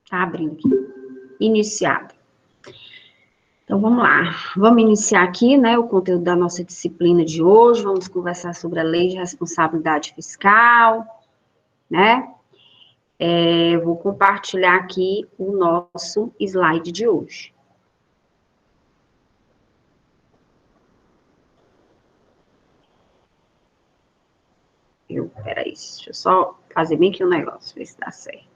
Tá abrindo aqui. Iniciado. Então, vamos lá. Vamos iniciar aqui, né, o conteúdo da nossa disciplina de hoje. Vamos conversar sobre a Lei de Responsabilidade Fiscal, né? Vou compartilhar aqui o nosso slide de hoje. Peraí, deixa eu só fazer bem aqui o negócio, ver se dá certo.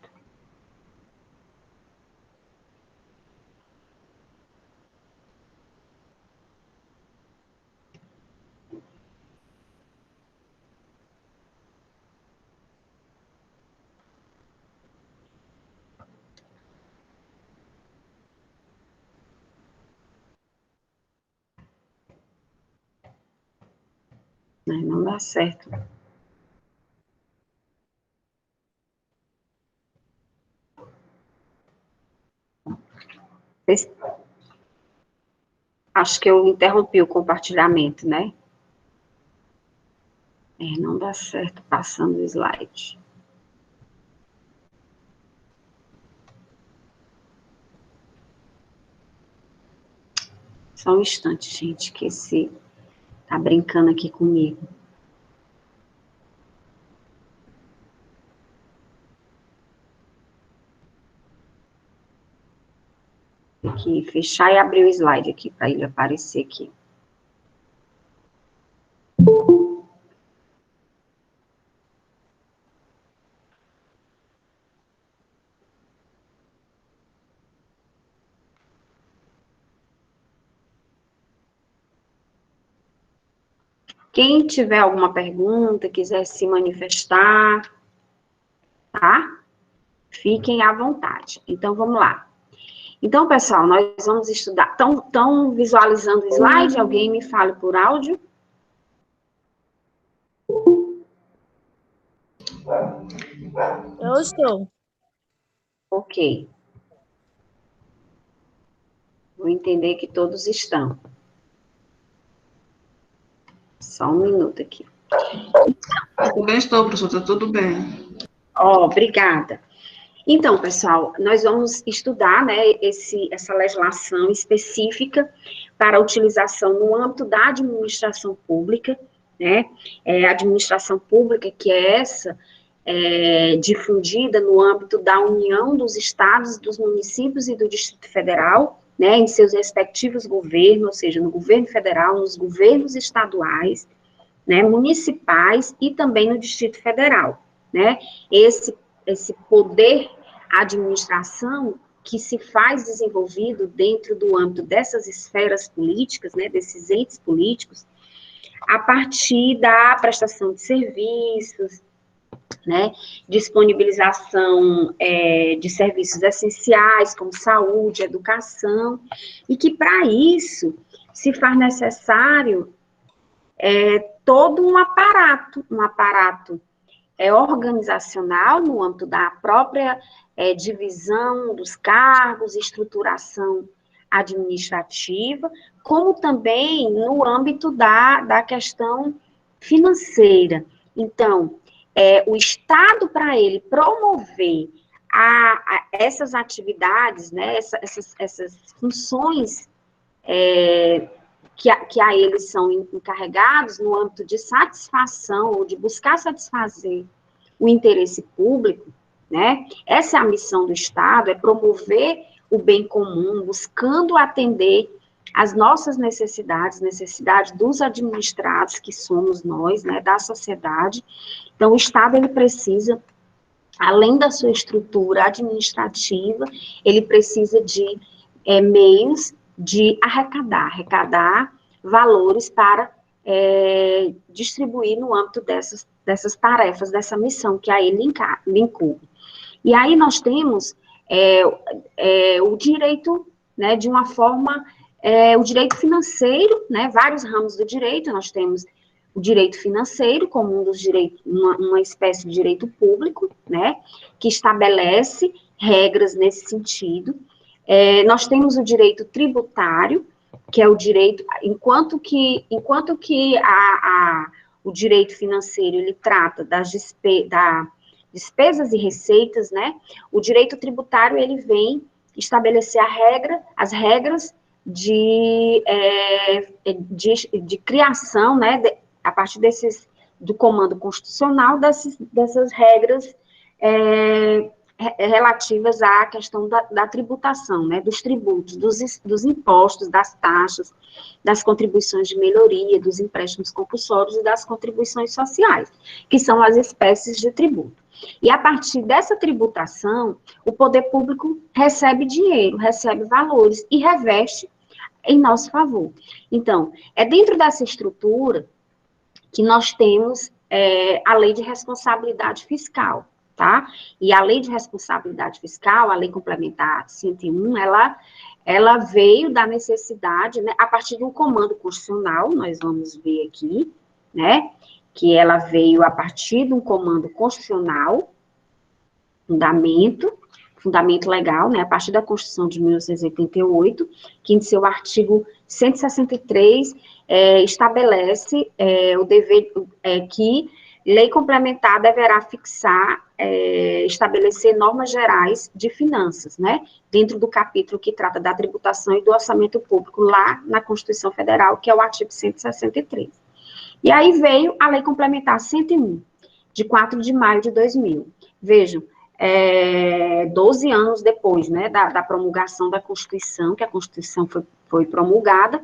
Não dá certo. Acho que eu interrompi o compartilhamento, né? Não dá certo passando o slide. Só um instante, gente, que esse tá brincando aqui comigo. Tem que fechar e abrir o slide aqui, para ele aparecer aqui. Quem tiver alguma pergunta, quiser se manifestar, tá? Fiquem à vontade. Então, vamos lá. Então, pessoal, nós vamos estudar. Estão visualizando o slide? Alguém me fale por áudio? Eu estou. Ok. Vou entender que todos estão. Só um minuto aqui. Eu também estou, professor, está tudo bem. Obrigada. Então, pessoal, nós vamos estudar, né, essa legislação específica para utilização no âmbito da administração pública, né, a administração pública que é essa, difundida no âmbito da União dos Estados, dos municípios e do Distrito Federal, né, em seus respectivos governos, ou seja, no governo federal, nos governos estaduais, né, municipais e também no Distrito Federal, né, esse poder administração que se faz desenvolvido dentro do âmbito dessas esferas políticas, né, desses entes políticos, a partir da prestação de serviços, né, disponibilização de serviços essenciais, como saúde, educação, e que para isso se faz necessário todo um aparato organizacional no âmbito da própria divisão dos cargos, estruturação administrativa, como também no âmbito da questão financeira. Então, o Estado, para ele promover essas atividades, né, essas funções que a eles são encarregados no âmbito de satisfação ou de buscar satisfazer o interesse público, né? Essa é a missão do Estado, é promover o bem comum, buscando atender as nossas necessidades dos administrados, que somos nós, né, da sociedade. Então, o Estado, ele precisa, além da sua estrutura administrativa, ele precisa de meios de arrecadar valores para distribuir no âmbito dessas tarefas, dessa missão que a ele incumbe. E aí nós temos o direito, né, de uma forma, o direito financeiro, né, vários ramos do direito, nós temos o direito financeiro como um dos direitos, uma espécie de direito público, né, que estabelece regras nesse sentido. Nós temos o direito tributário, que é o direito, enquanto que o direito financeiro, ele trata despesas e receitas, né, o direito tributário, ele vem estabelecer as regras de criação, né, a partir do comando constitucional, dessas regras relativas à questão da tributação, né, dos tributos, dos impostos, das taxas, das contribuições de melhoria, dos empréstimos compulsórios e das contribuições sociais, que são as espécies de tributo. E a partir dessa tributação, o poder público recebe dinheiro, recebe valores e reveste em nosso favor. Então, é dentro dessa estrutura que nós temos a Lei de Responsabilidade Fiscal, tá? E a Lei de Responsabilidade Fiscal, a Lei Complementar 101, ela veio da necessidade, né, a partir de um comando constitucional, nós vamos ver aqui, né, que ela veio a partir de um comando constitucional, fundamento legal, né, a partir da Constituição de 1988, que em seu artigo 163 estabelece o dever que lei complementar deverá fixar, estabelecer normas gerais de finanças, né, dentro do capítulo que trata da tributação e do orçamento público lá na Constituição Federal, que é o artigo 163. E aí veio a Lei Complementar 101, de 4 de maio de 2000. Vejam, 12 anos depois, né, da promulgação da Constituição, que a Constituição foi promulgada,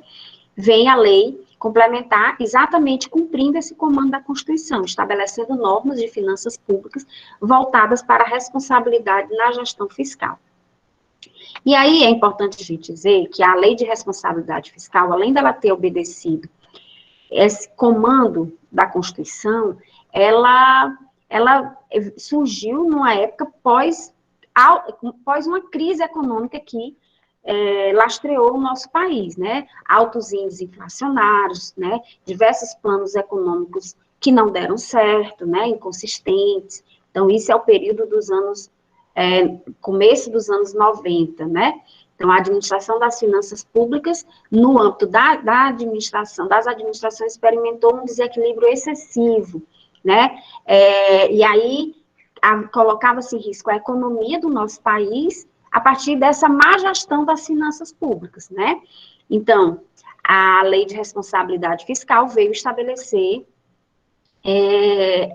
vem a lei complementar exatamente cumprindo esse comando da Constituição, estabelecendo normas de finanças públicas voltadas para a responsabilidade na gestão fiscal. E aí é importante a gente dizer que a Lei de Responsabilidade Fiscal, além dela ter obedecido esse comando da Constituição, ela surgiu numa época pós uma crise econômica que lastreou o nosso país, né? Altos índices inflacionários, né? Diversos planos econômicos que não deram certo, né? Inconsistentes. Então, isso é o período dos anos, começo dos anos 90, né? Então, a administração das finanças públicas, no âmbito das administrações, experimentou um desequilíbrio excessivo, né? E aí, colocava-se em risco a economia do nosso país a partir dessa má gestão das finanças públicas, né? Então, a Lei de Responsabilidade Fiscal veio estabelecer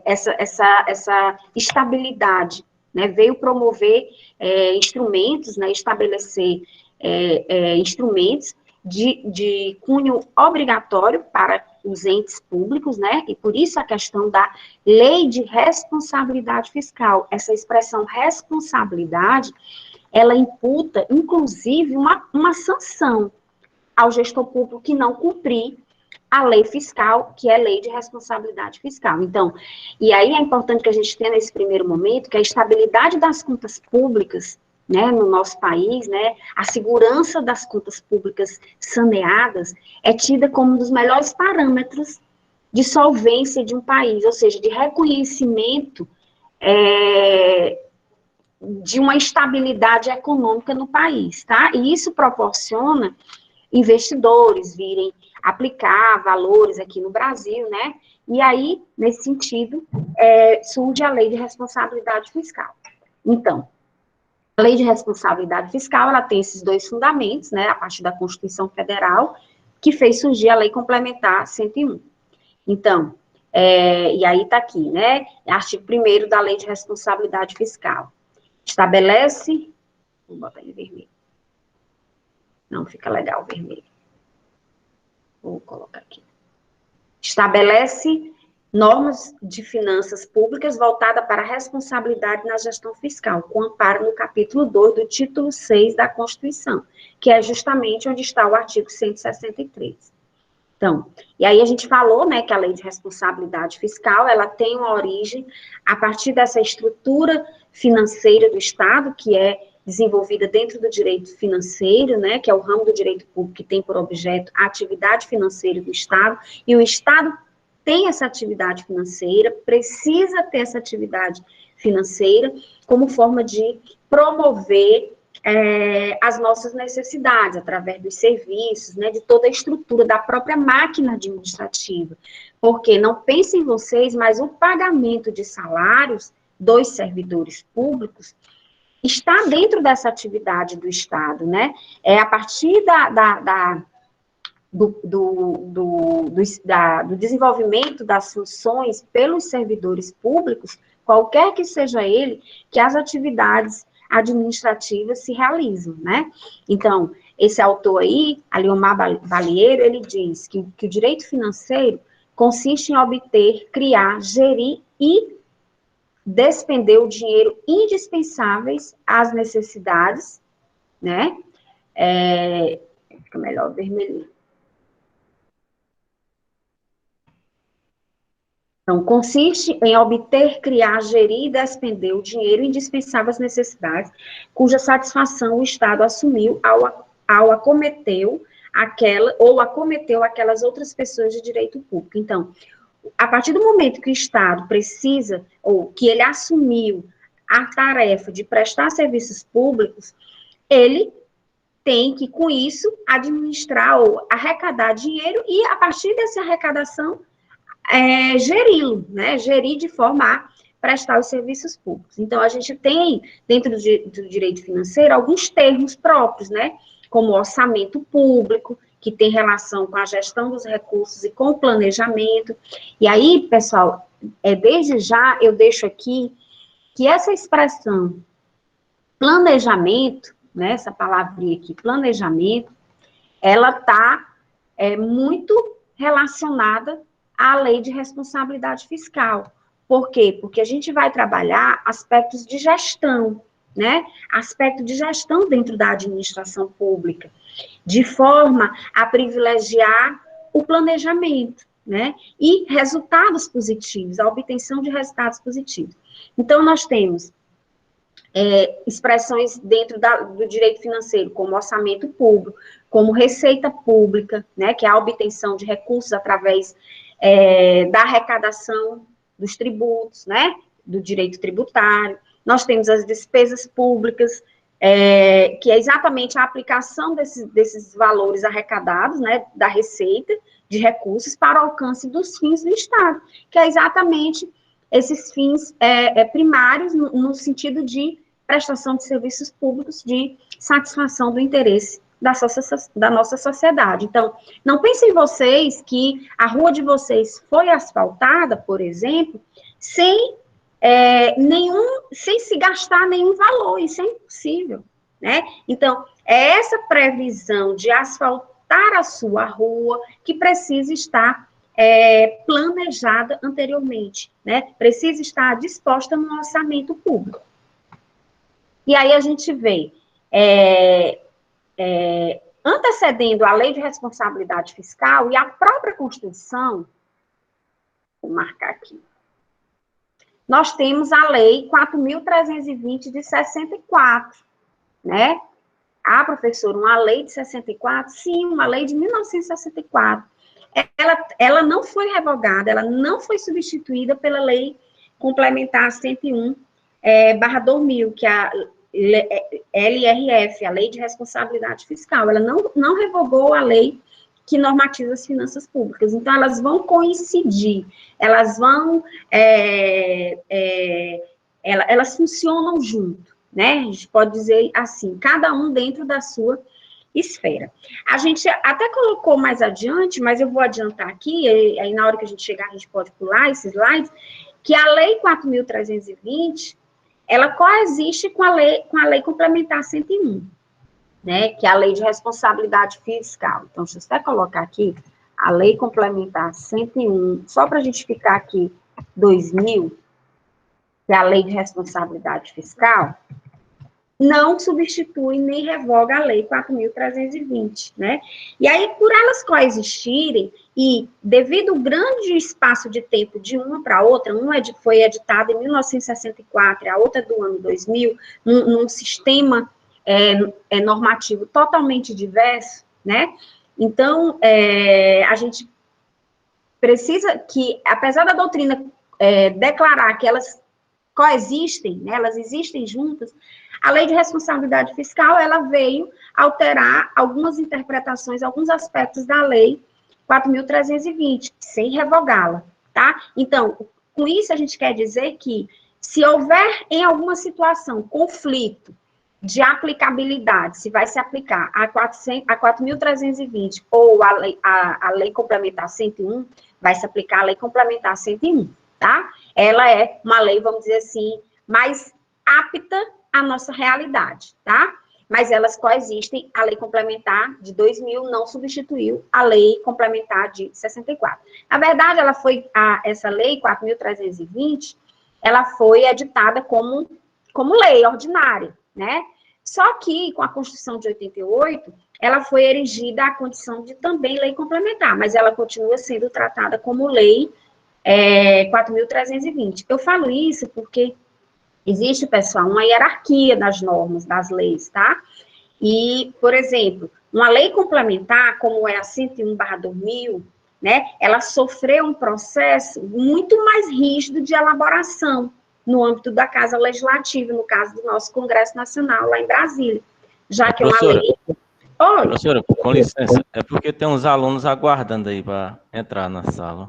essa estabilidade, né? Veio promover instrumentos, né? Estabelecer instrumentos de cunho obrigatório para os entes públicos, né? E por isso a questão da Lei de Responsabilidade Fiscal. Essa expressão responsabilidade, ela imputa, inclusive, uma sanção ao gestor público que não cumprir a lei fiscal, que é a Lei de Responsabilidade Fiscal. Então, e aí é importante que a gente tenha nesse primeiro momento que a estabilidade das contas públicas, né, no nosso país, né, a segurança das contas públicas saneadas é tida como um dos melhores parâmetros de solvência de um país, ou seja, de reconhecimento de uma estabilidade econômica no país, tá? E isso proporciona investidores virem aplicar valores aqui no Brasil, né? E aí, nesse sentido, surge a Lei de Responsabilidade Fiscal. Então, a Lei de Responsabilidade Fiscal, ela tem esses dois fundamentos, né? A partir da Constituição Federal, que fez surgir a Lei Complementar 101. Então, e aí está aqui, né? Artigo 1º da Lei de Responsabilidade Fiscal. Estabelece, vou botar em vermelho. Não fica legal vermelho. Vou colocar aqui. Estabelece normas de finanças públicas voltadas para a responsabilidade na gestão fiscal, com amparo no capítulo 2 do título 6 da Constituição, que é justamente onde está o artigo 163. Então, e aí a gente falou, né, que a Lei de Responsabilidade Fiscal, ela tem uma origem a partir dessa estrutura financeira do Estado, que é desenvolvida dentro do direito financeiro, né, que é o ramo do direito público que tem por objeto a atividade financeira do Estado, e o Estado tem essa atividade financeira, precisa ter essa atividade financeira como forma de promover as nossas necessidades, através dos serviços, né, de toda a estrutura da própria máquina administrativa. Porque, não pensem vocês, mas o pagamento de salários dos servidores públicos, está dentro dessa atividade do Estado, né? É a partir do desenvolvimento das funções pelos servidores públicos, qualquer que seja ele, que as atividades administrativas se realizam, né? Então, esse autor aí, Aliomar Balieiro, ele diz que o direito financeiro consiste em obter, criar, gerir e despender o dinheiro indispensáveis às necessidades, né? Fica melhor vermelhinho. Então, consiste em obter, criar, gerir e despender o dinheiro indispensável às necessidades, cuja satisfação o Estado assumiu ao acometeu aquelas outras pessoas de direito público. Então, a partir do momento que o Estado precisa, ou que ele assumiu a tarefa de prestar serviços públicos, ele tem que, com isso, administrar ou arrecadar dinheiro e, a partir dessa arrecadação, geri-lo, né? Gerir de forma a prestar os serviços públicos. Então, a gente tem, dentro do direito financeiro, alguns termos próprios, né? Como orçamento público, que tem relação com a gestão dos recursos e com o planejamento. E aí, pessoal, desde já eu deixo aqui que essa expressão planejamento, né, essa palavrinha aqui, planejamento, ela está muito relacionada à lei de responsabilidade fiscal. Por quê? Porque a gente vai trabalhar aspectos de gestão, né? Aspecto de gestão dentro da administração pública, de forma a privilegiar o planejamento, né? E resultados positivos, a obtenção de resultados positivos. Então, nós temos expressões dentro do direito financeiro, como orçamento público, como receita pública, né? Que é a obtenção de recursos através da arrecadação dos tributos, né? Do direito tributário. Nós temos as despesas públicas, que é exatamente a aplicação desses valores arrecadados, né, da receita de recursos para o alcance dos fins do Estado, que é exatamente esses fins primários no sentido de prestação de serviços públicos, de satisfação do interesse da nossa sociedade. Então, não pensem vocês que a rua de vocês foi asfaltada, por exemplo, sem se gastar nenhum valor, isso é impossível, né? Então, é essa previsão de asfaltar a sua rua que precisa estar planejada anteriormente, né? Precisa estar disposta no orçamento público. E aí a gente vê, antecedendo a lei de responsabilidade fiscal e a própria Constituição, vou marcar aqui, nós temos a lei 4.320 de 64, né? Ah, professor, uma lei de 64? Sim, uma lei de 1964. Ela não foi revogada, ela não foi substituída pela lei complementar 101/2000, que é a LRF, a Lei de Responsabilidade Fiscal. Ela não revogou a lei que normatiza as finanças públicas. Então, elas vão coincidir, elas vão, elas funcionam junto, né? A gente pode dizer assim, cada um dentro da sua esfera. A gente até colocou mais adiante, mas eu vou adiantar aqui, aí na hora que a gente chegar, a gente pode pular esses slides, que a Lei 4.320, ela coexiste com a lei complementar 101, né, que é a Lei de Responsabilidade Fiscal. Então, deixa eu até colocar aqui a Lei Complementar 101, só para a gente ficar aqui, 2000, que é a Lei de Responsabilidade Fiscal, não substitui nem revoga a Lei 4.320, né? E aí, por elas coexistirem, e devido ao grande espaço de tempo de uma para outra, uma foi editada em 1964, a outra do ano 2000, num sistema normativo totalmente diverso, né? Então, a gente precisa que, apesar da doutrina declarar que elas coexistem, né, elas existem juntas, a Lei de Responsabilidade Fiscal, ela veio alterar algumas interpretações, alguns aspectos da Lei 4.320, sem revogá-la, tá? Então, com isso a gente quer dizer que Se houver, em alguma situação, conflito de aplicabilidade, se vai se aplicar a 4.320 ou a lei complementar 101, vai se aplicar a lei complementar 101, tá? Ela é uma lei, vamos dizer assim, mais apta à nossa realidade, tá? Mas elas coexistem, a lei complementar de 2000 não substituiu a lei complementar de 64. Na verdade, essa lei 4.320, ela foi editada como lei ordinária, né? Só que, com a Constituição de 88, ela foi erigida à condição de também lei complementar, mas ela continua sendo tratada como lei 4.320. Eu falo isso porque existe, pessoal, uma hierarquia das normas, das leis, tá? E, por exemplo, uma lei complementar, como é a 101/2000, né, ela sofreu um processo muito mais rígido de elaboração no âmbito da Casa Legislativa, no caso do nosso Congresso Nacional, lá em Brasília, já que é uma lei... Oi. Professora, com licença, é porque tem uns alunos aguardando aí para entrar na sala.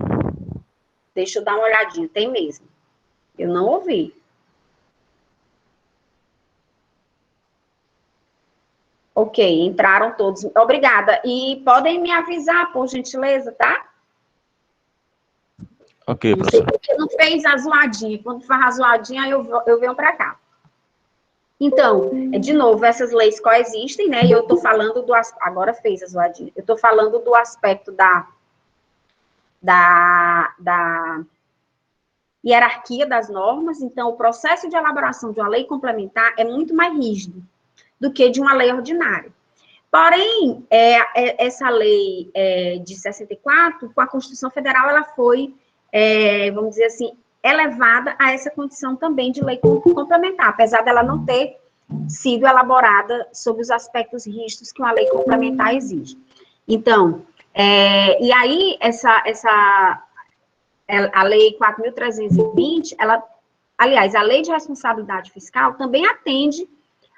Deixa eu dar uma olhadinha, tem mesmo. Eu não ouvi. Ok, entraram todos. Obrigada. E podem me avisar, por gentileza, tá? Ok, não sei professor. porque não fez a zoadinha. Quando faz a zoadinha, eu venho para cá. Então, de novo, essas leis coexistem, né? E eu estou falando do... Agora fez a zoadinha. Eu estou falando do aspecto da hierarquia das normas. Então, o processo de elaboração de uma lei complementar é muito mais rígido do que de uma lei ordinária. Porém, essa lei de 64, com a Constituição Federal, ela foi, vamos dizer assim, elevada a essa condição também de lei complementar, apesar dela não ter sido elaborada sob os aspectos rígidos que uma lei complementar exige. Então, e aí, a lei 4.320, aliás, a lei de responsabilidade fiscal também atende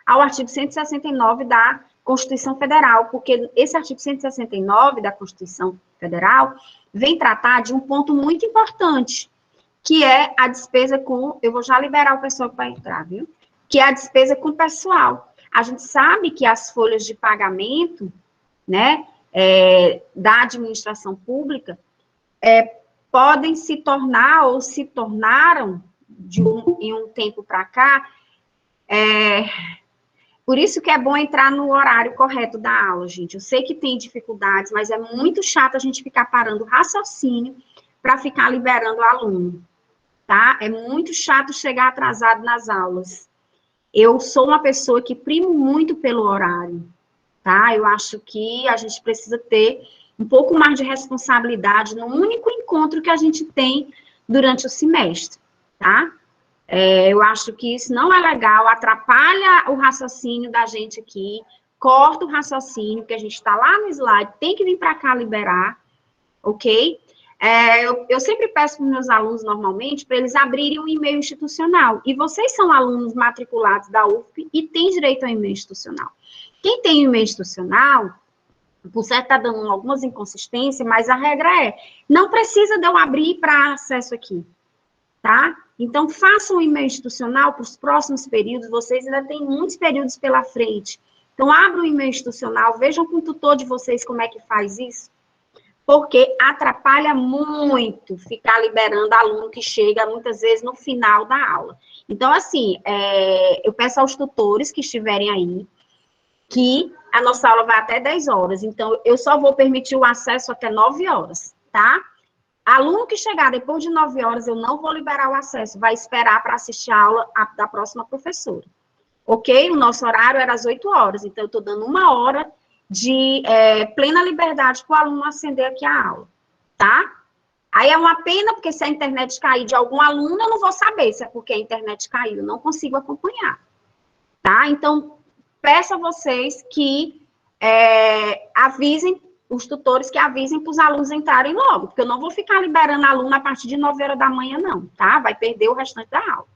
ao artigo 169 da Constituição Federal, porque esse artigo 169 da Constituição Federal vem tratar de um ponto muito importante, que é a despesa com... Eu vou já liberar o pessoal que vai entrar, viu? Que é a despesa com o pessoal. A gente sabe que as folhas de pagamento, né, da administração pública, podem se tornar ou se tornaram, em um tempo para cá, por isso que é bom entrar no horário correto da aula, gente. Eu sei que tem dificuldades, mas é muito chato a gente ficar parando o raciocínio para ficar liberando o aluno, tá? É muito chato chegar atrasado nas aulas. Eu sou uma pessoa que primo muito pelo horário, tá? Eu acho que a gente precisa ter um pouco mais de responsabilidade no único encontro que a gente tem durante o semestre, tá? Eu acho que isso não é legal, atrapalha o raciocínio da gente aqui, corta o raciocínio, porque a gente está lá no slide, tem que vir para cá liberar, ok? Eu sempre peço para os meus alunos, normalmente, para eles abrirem um e-mail institucional. E vocês são alunos matriculados da UFP e têm direito ao e-mail institucional. Quem tem e-mail institucional, por certo está dando algumas inconsistências, mas a regra não precisa de eu abrir para acesso aqui, tá? Então, façam o e-mail institucional para os próximos períodos, vocês ainda têm muitos períodos pela frente. Então, abram o e-mail institucional, vejam com o tutor de vocês como é que faz isso, porque atrapalha muito ficar liberando aluno que chega, muitas vezes, no final da aula. Então, assim, eu peço aos tutores que estiverem aí, que a nossa aula vai até 10 horas, então, eu só vou permitir o acesso até 9 horas, tá? Aluno que chegar depois de 9 horas, eu não vou liberar o acesso, vai esperar para assistir a aula da próxima professora. Ok? O nosso horário era às 8 horas, então eu estou dando 1 hora de plena liberdade para o aluno acender aqui a aula, tá? Aí é uma pena, porque se a internet cair de algum aluno, eu não vou saber se é porque a internet caiu, eu não consigo acompanhar, tá? Então, peço a vocês que avisem, os tutores que avisem para os alunos entrarem logo, porque eu não vou ficar liberando aluno a partir de 9 horas da manhã, não, tá? Vai perder o restante da aula.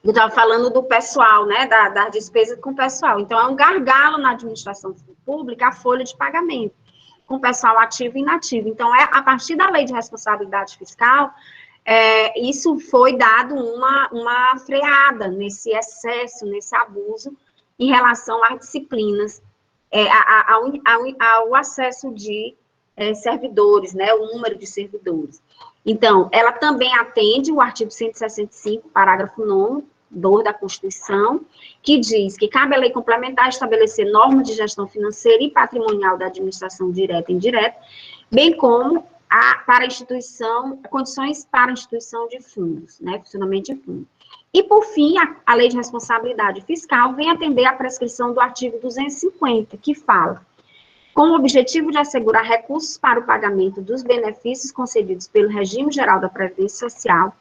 Eu estava falando do pessoal, né, da despesa com o pessoal. Então, é um gargalo na administração pública a folha de pagamento. com pessoal ativo e inativo. Então, a partir da lei de responsabilidade fiscal, isso foi dado uma freada nesse excesso, nesse abuso, em relação às disciplinas, ao acesso de servidores, né, o número de servidores. Então, ela também atende o artigo 165, parágrafo 9º, 2 da Constituição, que diz que cabe à lei complementar estabelecer normas de gestão financeira e patrimonial da administração direta e indireta, bem como para a instituição, condições para a instituição de fundos, né, funcionamento de fundos. E, por fim, a lei de responsabilidade fiscal vem atender à prescrição do artigo 250, que fala: com o objetivo de assegurar recursos para o pagamento dos benefícios concedidos pelo regime geral da Previdência Social,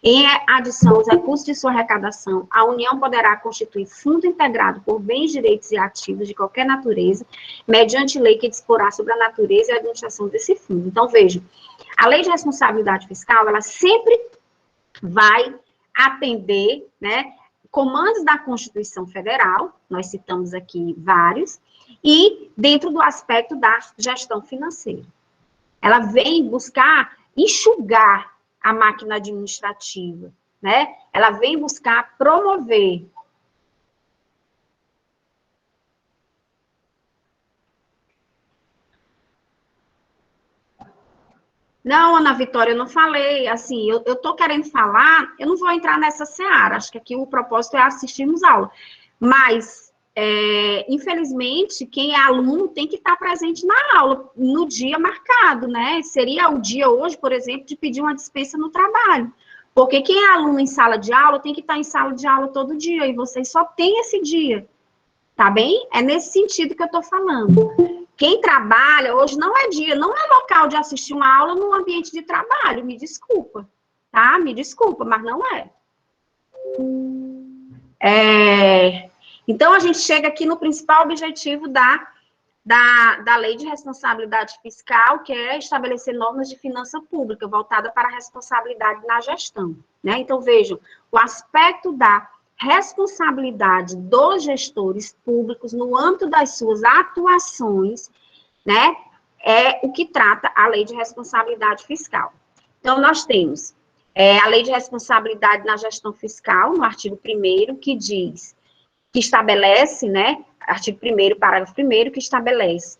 em adição aos recursos de sua arrecadação, a União poderá constituir fundo integrado por bens, direitos e ativos de qualquer natureza, mediante lei que disporá sobre a natureza e a administração desse fundo. Então, vejam, a lei de responsabilidade fiscal, ela sempre vai atender, né, comandos da Constituição Federal, nós citamos aqui vários, e dentro do aspecto da gestão financeira. Ela vem buscar enxugar a máquina administrativa, né? Ela vem buscar promover. Não, Ana Vitória, eu não falei, assim, eu tô querendo falar, eu não vou entrar nessa seara, acho que aqui o propósito é assistirmos aula, mas, infelizmente, quem é aluno tem que estar presente na aula, no dia marcado, né? Seria o dia hoje, por exemplo, de pedir uma dispensa no trabalho, porque quem é aluno em sala de aula tem que estar em sala de aula todo dia, e vocês só têm esse dia, tá bem? É nesse sentido que eu tô falando. Quem trabalha, hoje não é dia, não é local de assistir uma aula no ambiente de trabalho, me desculpa, tá? Me desculpa, mas não é. Então, a gente chega aqui no principal objetivo da lei de responsabilidade fiscal, que é estabelecer normas de finança pública, voltada para a responsabilidade na gestão, né? Então, vejam, o aspecto da responsabilidade dos gestores públicos no âmbito das suas atuações, né, é o que trata a lei de responsabilidade fiscal. Então, nós temos a lei de responsabilidade na gestão fiscal, no artigo 1º, que diz, que estabelece, né, artigo 1º, parágrafo 1º, que estabelece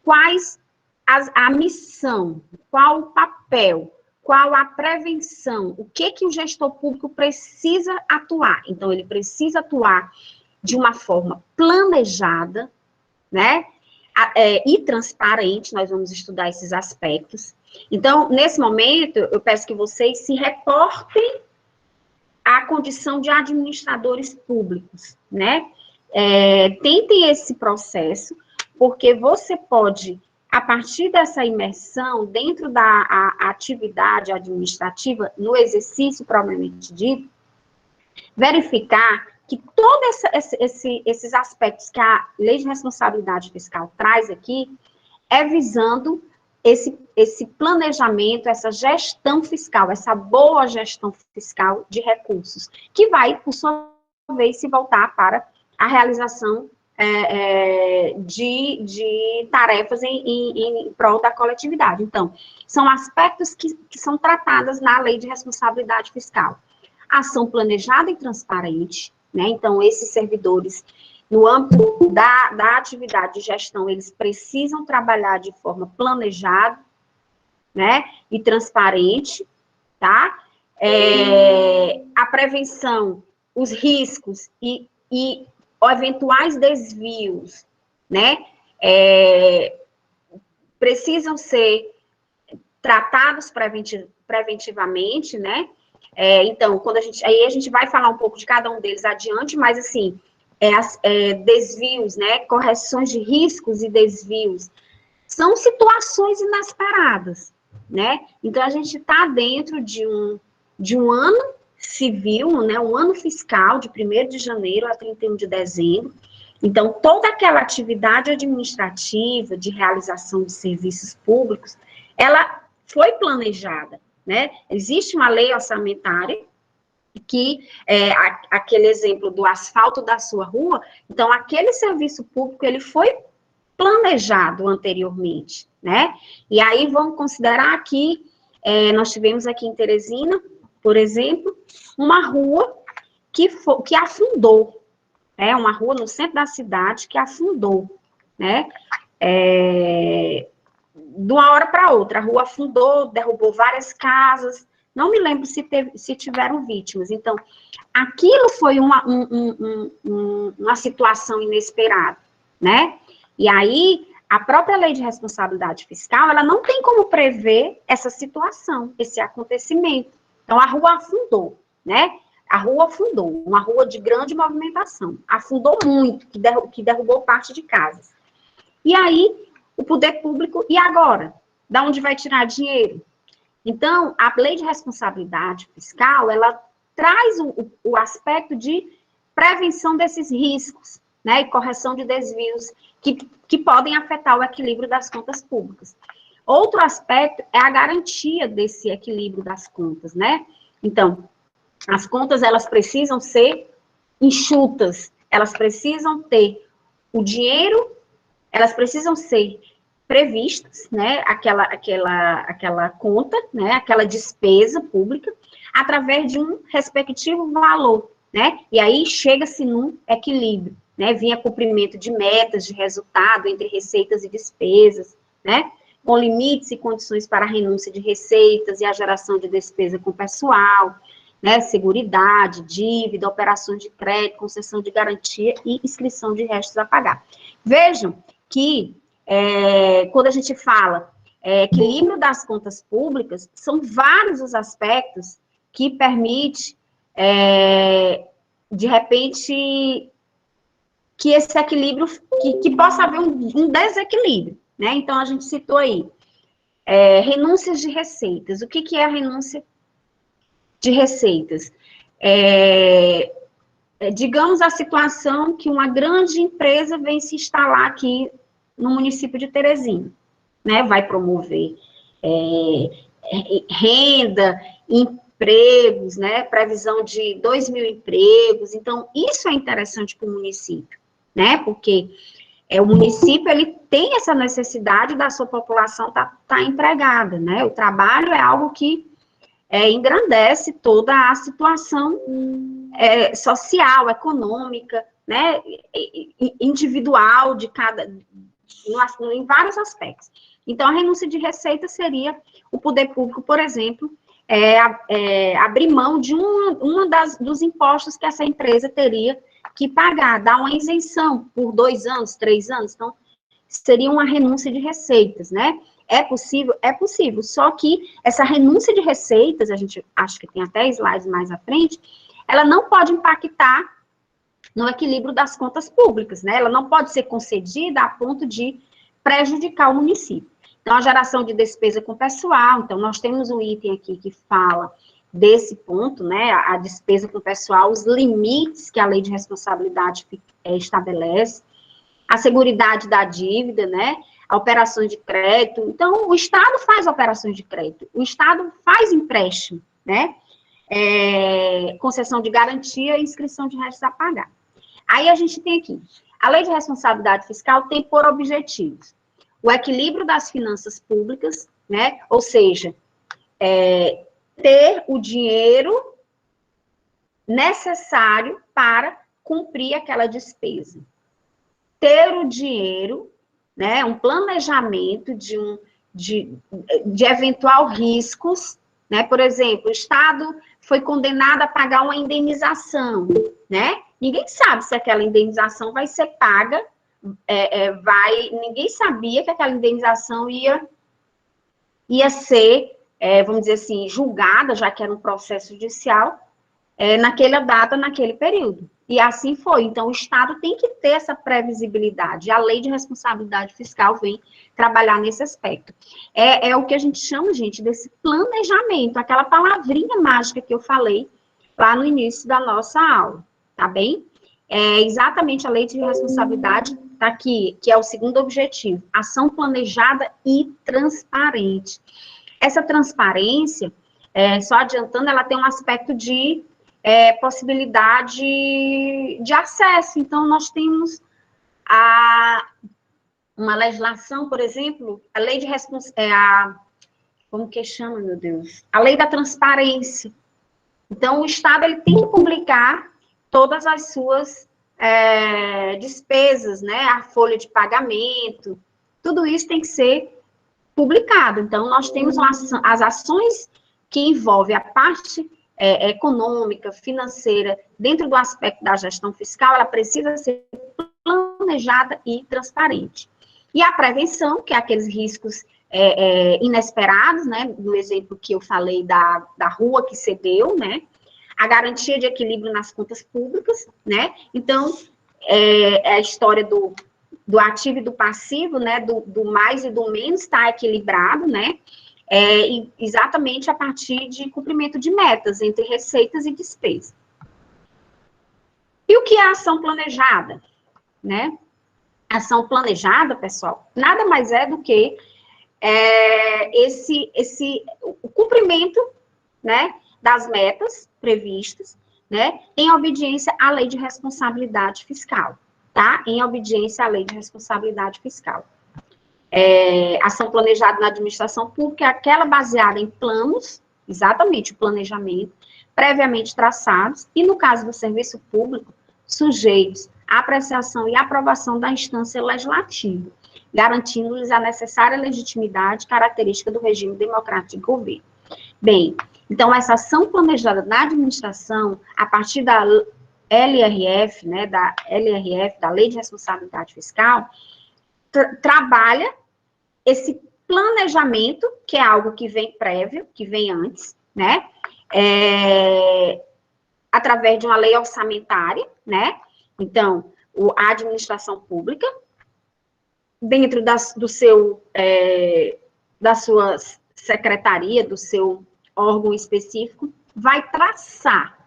quais a missão, qual o papel, qual a prevenção, o que o gestor público precisa atuar. Então, ele precisa atuar de uma forma planejada, né, e transparente, nós vamos estudar esses aspectos. Então, nesse momento, eu peço que vocês se reportem à condição de administradores públicos, né? Tentem esse processo, porque você pode, a partir dessa imersão, dentro da atividade administrativa, no exercício propriamente dito, verificar que todos esses aspectos que a Lei de Responsabilidade Fiscal traz aqui, é visando esse planejamento, essa gestão fiscal, essa boa gestão fiscal de recursos, que vai, por sua vez, se voltar para a realização de tarefas em prol da coletividade. Então, são aspectos que são tratados na Lei de Responsabilidade Fiscal. Ação planejada e transparente, né? Então, esses servidores, no âmbito da atividade de gestão, eles precisam trabalhar de forma planejada, né? E transparente, tá? A prevenção, os riscos e eventuais desvios, né? Precisam ser tratados preventivamente, né? Então, aí a gente vai falar um pouco de cada um deles adiante, mas, assim, desvios, né, correções de riscos e desvios, são situações inesperadas, né? Então, a gente está dentro de um ano civil, né, um ano fiscal, de 1º de janeiro a 31 de dezembro. Então, toda aquela atividade administrativa de realização de serviços públicos, ela foi planejada, né? Existe uma lei orçamentária que aquele exemplo do asfalto da sua rua, então aquele serviço público, ele foi planejado anteriormente, né? E aí vamos considerar que nós tivemos aqui em Teresina, por exemplo, uma rua que afundou, né? Uma rua no centro da cidade que afundou, né? De uma hora para outra, a rua afundou, derrubou várias casas, não me lembro se tiveram vítimas. Então, aquilo foi uma situação inesperada, né? E aí, a própria lei de responsabilidade fiscal, ela não tem como prever essa situação, esse acontecimento. Então, a rua afundou, né? A rua afundou, uma rua de grande movimentação. Afundou muito, que derrubou parte de casas. E aí, o poder público, e agora? Da onde vai tirar dinheiro? Então, a lei de responsabilidade fiscal, ela traz o aspecto de prevenção desses riscos, né, e correção de desvios que podem afetar o equilíbrio das contas públicas. Outro aspecto é a garantia desse equilíbrio das contas, né? Então, as contas, elas precisam ser enxutas, elas precisam ter o dinheiro, elas precisam ser previstas, né, aquela conta, né, aquela despesa pública, através de um respectivo valor, né, e aí chega-se num equilíbrio, né, via cumprimento de metas de resultado entre receitas e despesas, né, com limites e condições para a renúncia de receitas e a geração de despesa com pessoal, né, seguridade, dívida, operações de crédito, concessão de garantia e inscrição de restos a pagar. Vejam que quando a gente fala equilíbrio das contas públicas, são vários os aspectos que permite, de repente, que esse equilíbrio, que possa haver um desequilíbrio, né? Então, a gente citou aí, renúncias de receitas. O que é a renúncia de receitas? Digamos a situação que uma grande empresa vem se instalar aqui no município de Teresina, né? Vai promover renda, empregos, né? Previsão de 2.000 empregos. Então, isso é interessante para o município, né? Porque o município, ele tem essa necessidade da sua população tá empregada, né? O trabalho é algo que engrandece toda a situação social, econômica, né? Individual de cada... em vários aspectos. Então, a renúncia de receita seria o poder público, por exemplo, abrir mão de dos impostos que essa empresa teria que pagar, dar uma isenção por 2 anos, 3 anos. Então, seria uma renúncia de receitas, né? É possível? É possível. Só que essa renúncia de receitas, a gente acha que tem até slides mais à frente, ela não pode impactar no equilíbrio das contas públicas, né? Ela não pode ser concedida a ponto de prejudicar o município. Então, a geração de despesa com pessoal, então, nós temos um item aqui que fala desse ponto, né? A despesa com pessoal, os limites que a lei de responsabilidade estabelece, a seguridade da dívida, né? A operações de crédito. Então, o Estado faz operações de crédito, o Estado faz empréstimo, né? Concessão de garantia e inscrição de restos a pagar. Aí a gente tem aqui, a lei de responsabilidade fiscal tem por objetivos o equilíbrio das finanças públicas, né? Ou seja, ter o dinheiro necessário para cumprir aquela despesa. Ter o dinheiro, né? Um planejamento de eventual riscos, né? Por exemplo, o Estado foi condenado a pagar uma indenização, né? Ninguém sabe se aquela indenização vai ser paga, ninguém sabia que aquela indenização ia ser, vamos dizer assim, julgada, já que era um processo judicial, naquela data, naquele período. E assim foi. Então, o Estado tem que ter essa previsibilidade. A lei de responsabilidade fiscal vem trabalhar nesse aspecto. É o que a gente chama, gente, desse planejamento, aquela palavrinha mágica que eu falei lá no início da nossa aula, tá bem? Exatamente a lei de responsabilidade tá aqui, que é o segundo objetivo, ação planejada e transparente. Essa transparência, só adiantando, ela tem um aspecto de possibilidade de acesso. Então, nós temos uma legislação, por exemplo, a lei de como que chama, meu Deus? A lei da transparência. Então, o Estado ele tem que publicar todas as suas despesas, né? A folha de pagamento, tudo isso tem que ser publicado. Então, nós temos lá as ações que envolvem a parte econômica, financeira, dentro do aspecto da gestão fiscal, ela precisa ser planejada e transparente. E a prevenção, que é aqueles riscos inesperados, né? No exemplo que eu falei da rua que cedeu, né? A garantia de equilíbrio nas contas públicas, né? Então, a história do ativo e do passivo, né? Do mais e do menos está equilibrado, né? Exatamente a partir de cumprimento de metas entre receitas e despesas. E o que é a ação planejada, né? Ação planejada, pessoal, nada mais é do que o cumprimento, né, das metas previstas, né, em obediência à lei de responsabilidade fiscal, tá? Em obediência à lei de responsabilidade fiscal. Ação planejada na administração pública é aquela baseada em planos, exatamente o planejamento, previamente traçados, e no caso do serviço público, sujeitos à apreciação e aprovação da instância legislativa, garantindo-lhes a necessária legitimidade característica do regime democrático de governo. Bem, então, essa ação planejada na administração, a partir da LRF, né, da Lei de Responsabilidade Fiscal, trabalha esse planejamento, que é algo que vem prévio, que vem antes, né, através de uma lei orçamentária, né, então, a administração pública, dentro da sua secretaria, do seu órgão específico, vai traçar,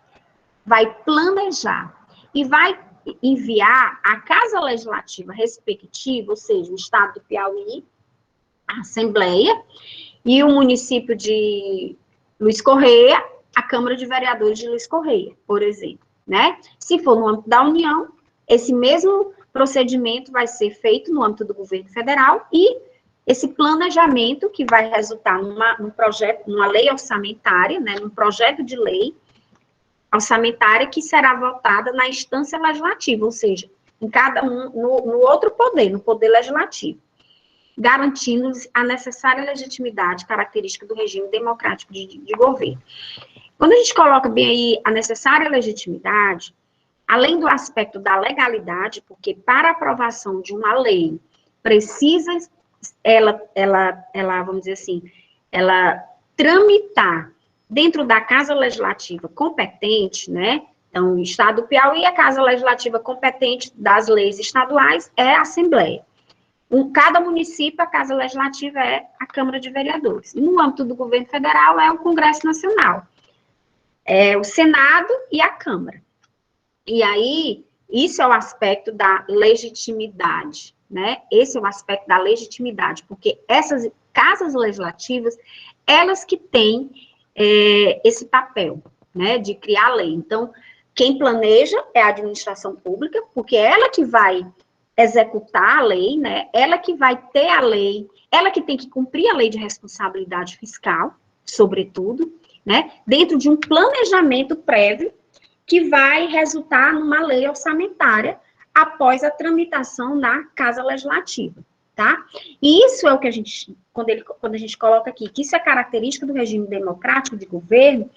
vai planejar e vai enviar à Casa Legislativa respectiva, ou seja, o Estado do Piauí, a Assembleia, e o município de Luiz Correia, a Câmara de Vereadores de Luiz Correia, por exemplo, né? Se for no âmbito da União, esse mesmo procedimento vai ser feito no âmbito do governo federal e esse planejamento que vai resultar num projeto, numa lei orçamentária, né, num projeto de lei orçamentária que será votada na instância legislativa, ou seja, em cada no outro poder, no poder legislativo, garantindo a necessária legitimidade característica do regime democrático de governo. Quando a gente coloca bem aí a necessária legitimidade, além do aspecto da legalidade, porque para a aprovação de uma lei precisa ela, vamos dizer assim, ela tramitar dentro da Casa Legislativa competente, né? Então, o Estado do Piauí, a Casa Legislativa competente das leis estaduais é a Assembleia. Cada município, a Casa Legislativa é a Câmara de Vereadores. No âmbito do governo federal, é o Congresso Nacional. É o Senado e a Câmara. E aí, isso é o aspecto da legitimidade, né? Esse é o aspecto da legitimidade, porque essas casas legislativas, elas que têm esse papel, né, de criar lei. Então, quem planeja é a administração pública, porque é ela que vai executar a lei, né? Ela que vai ter a lei, ela que tem que cumprir a lei de responsabilidade fiscal, sobretudo, né? Dentro de um planejamento prévio que vai resultar numa lei orçamentária após a tramitação na Casa Legislativa, tá? E isso é o que a gente, quando a gente coloca aqui, que isso é característica do regime democrático de governo,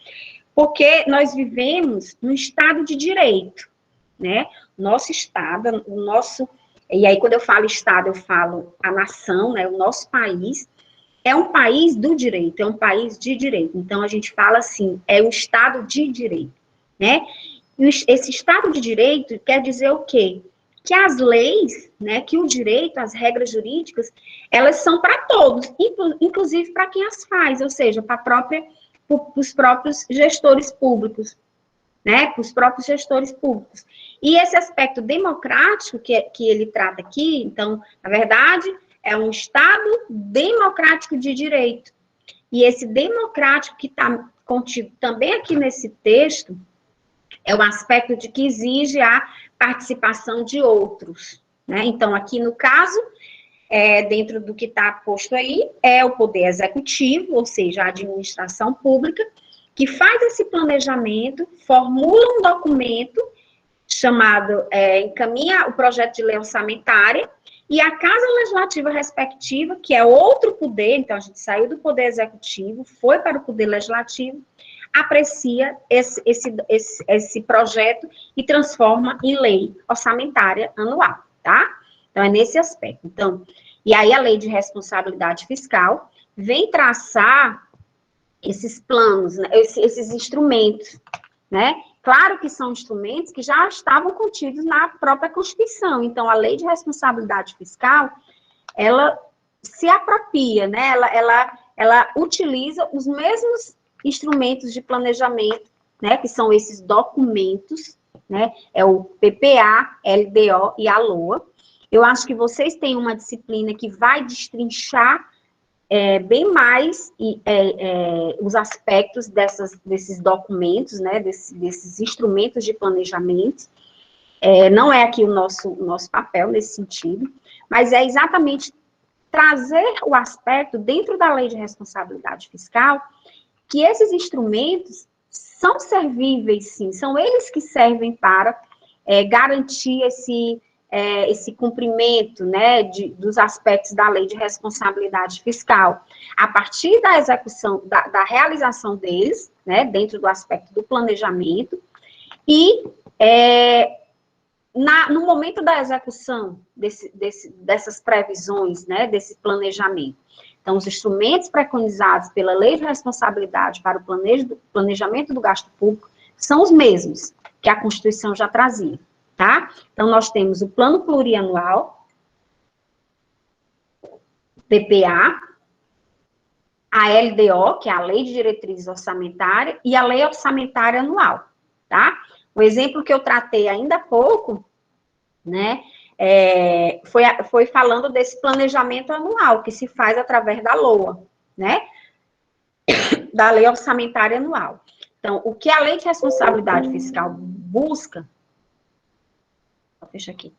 porque nós vivemos num Estado de direito, né? Nosso Estado, e aí quando eu falo Estado, eu falo a nação, né? O nosso país é um país do direito, é um país de direito. Então, a gente fala assim, é um Estado de direito, né? E esse Estado de direito quer dizer o quê? Que as leis, né, que o direito, as regras jurídicas, elas são para todos, inclusive para quem as faz, ou seja, para os próprios gestores públicos, né, para os próprios gestores públicos. E esse aspecto democrático que ele trata aqui, então, na verdade, é um Estado democrático de direito. E esse democrático que está contido também aqui nesse texto, é um aspecto de que exige a participação de outros, né? Então, aqui no caso, dentro do que está posto aí, é o poder executivo, ou seja, a administração pública, que faz esse planejamento, formula um documento chamado, encaminha o projeto de lei orçamentária, e a Casa Legislativa respectiva, que é outro poder, então a gente saiu do poder executivo, foi para o poder legislativo, aprecia esse projeto e transforma em lei orçamentária anual, tá? Então, é nesse aspecto. Então, e aí a lei de responsabilidade fiscal vem traçar esses planos, né, esses instrumentos, né? Claro que são instrumentos que já estavam contidos na própria Constituição. Então, a lei de responsabilidade fiscal, ela se apropria, né? Ela utiliza os mesmos instrumentos de planejamento, né? Que são esses documentos, né? É o PPA, LDO e a LOA. Eu acho que vocês têm uma disciplina que vai destrinchar bem mais os aspectos desses documentos, né, desses instrumentos de planejamento. Não é aqui o nosso papel nesse sentido, mas é exatamente trazer o aspecto dentro da lei de responsabilidade fiscal, que esses instrumentos são servíveis, sim, são eles que servem para garantir esse cumprimento, né, dos aspectos da lei de responsabilidade fiscal, a partir da execução, da realização deles, né, dentro do aspecto do planejamento, e no momento da execução dessas previsões, né, desse planejamento. Então, os instrumentos preconizados pela lei de responsabilidade para o planejamento do gasto público são os mesmos que a Constituição já trazia. Tá? Então, nós temos o plano plurianual, PPA, a LDO, que é a Lei de Diretrizes Orçamentárias, e a Lei Orçamentária Anual, tá? O exemplo que eu tratei ainda há pouco, né, foi falando desse planejamento anual, que se faz através da LOA, né, da Lei Orçamentária Anual. Então, o que a Lei de Responsabilidade Fiscal busca, fecha aqui,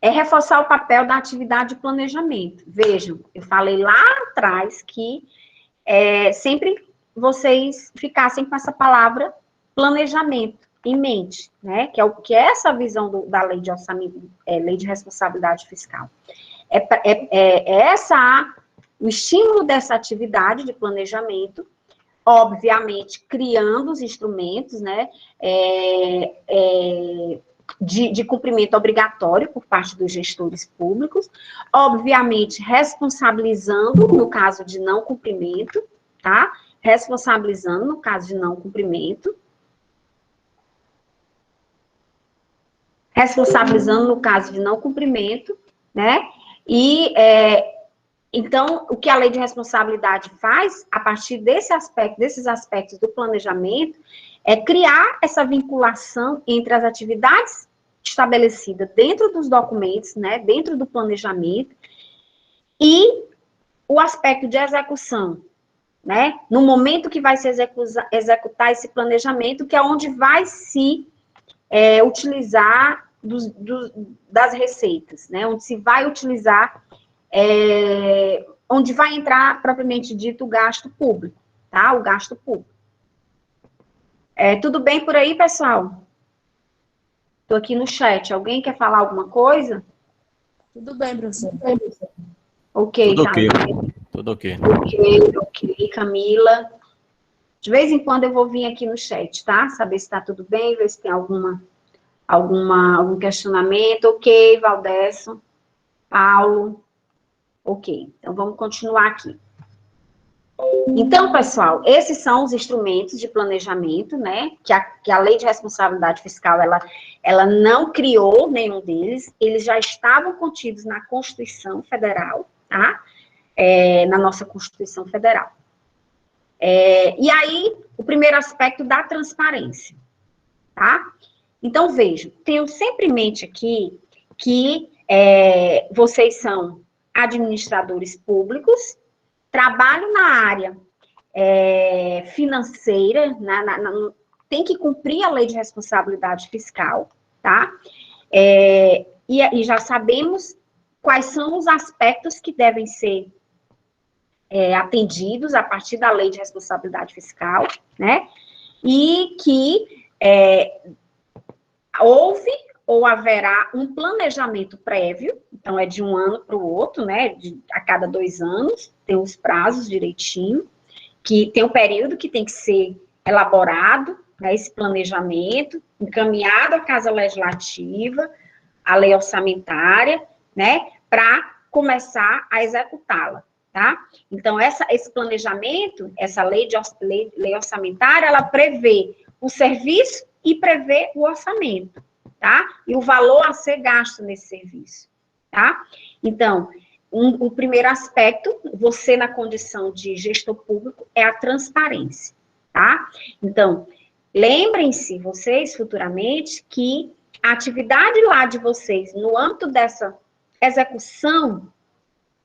é reforçar o papel da atividade de planejamento. Vejam, eu falei lá atrás que sempre vocês ficassem com essa palavra planejamento em mente, né? Que é essa visão da lei de orçamento, lei de responsabilidade fiscal. O estímulo dessa atividade de planejamento, obviamente, criando os instrumentos, né? De cumprimento obrigatório por parte dos gestores públicos, obviamente responsabilizando no caso de não cumprimento, tá? Responsabilizando no caso de não cumprimento, né? E, então, o que a lei de responsabilidade faz, a partir desses aspectos do planejamento, é criar essa vinculação entre as atividades estabelecidas dentro dos documentos, né, dentro do planejamento, e o aspecto de execução, né, no momento que vai se executar esse planejamento, que é onde vai se utilizar das receitas, né, onde se vai utilizar, onde vai entrar, propriamente dito, o gasto público, tá, o gasto público. Tudo bem por aí, pessoal? Estou aqui no chat. Alguém quer falar alguma coisa? Tudo bem, professor. Ok, Tudo tá. ok. Tudo ok. Ok, Camila. De vez em quando eu vou vir aqui no chat, tá? Saber se está tudo bem, ver se tem algum questionamento. Ok, Valdesso. Paulo. Ok, então vamos continuar aqui. Então, pessoal, esses são os instrumentos de planejamento, né, que a lei de responsabilidade fiscal, ela não criou nenhum deles, eles já estavam contidos na Constituição Federal, tá, na nossa Constituição Federal. E aí, o primeiro aspecto da transparência, tá? Então, vejam, tenho sempre em mente aqui que vocês são administradores públicos, trabalho na área financeira, tem que cumprir a lei de responsabilidade fiscal, tá? E já sabemos quais são os aspectos que devem ser atendidos a partir da Lei de Responsabilidade Fiscal, né? E que houve ou haverá um planejamento prévio, então é de um ano para o outro, né? A cada 2 anos, tem os prazos direitinho, que tem um período que tem que ser elaborado, né, esse planejamento, encaminhado à Casa Legislativa, à lei orçamentária, né, para começar a executá-la, tá? Então, esse planejamento, essa lei orçamentária, ela prevê o serviço e prevê o orçamento, tá? E o valor a ser gasto nesse serviço, tá? Então, o primeiro aspecto, você na condição de gestor público, é a transparência, tá? Então, lembrem-se, vocês, futuramente, que a atividade lá de vocês, no âmbito dessa execução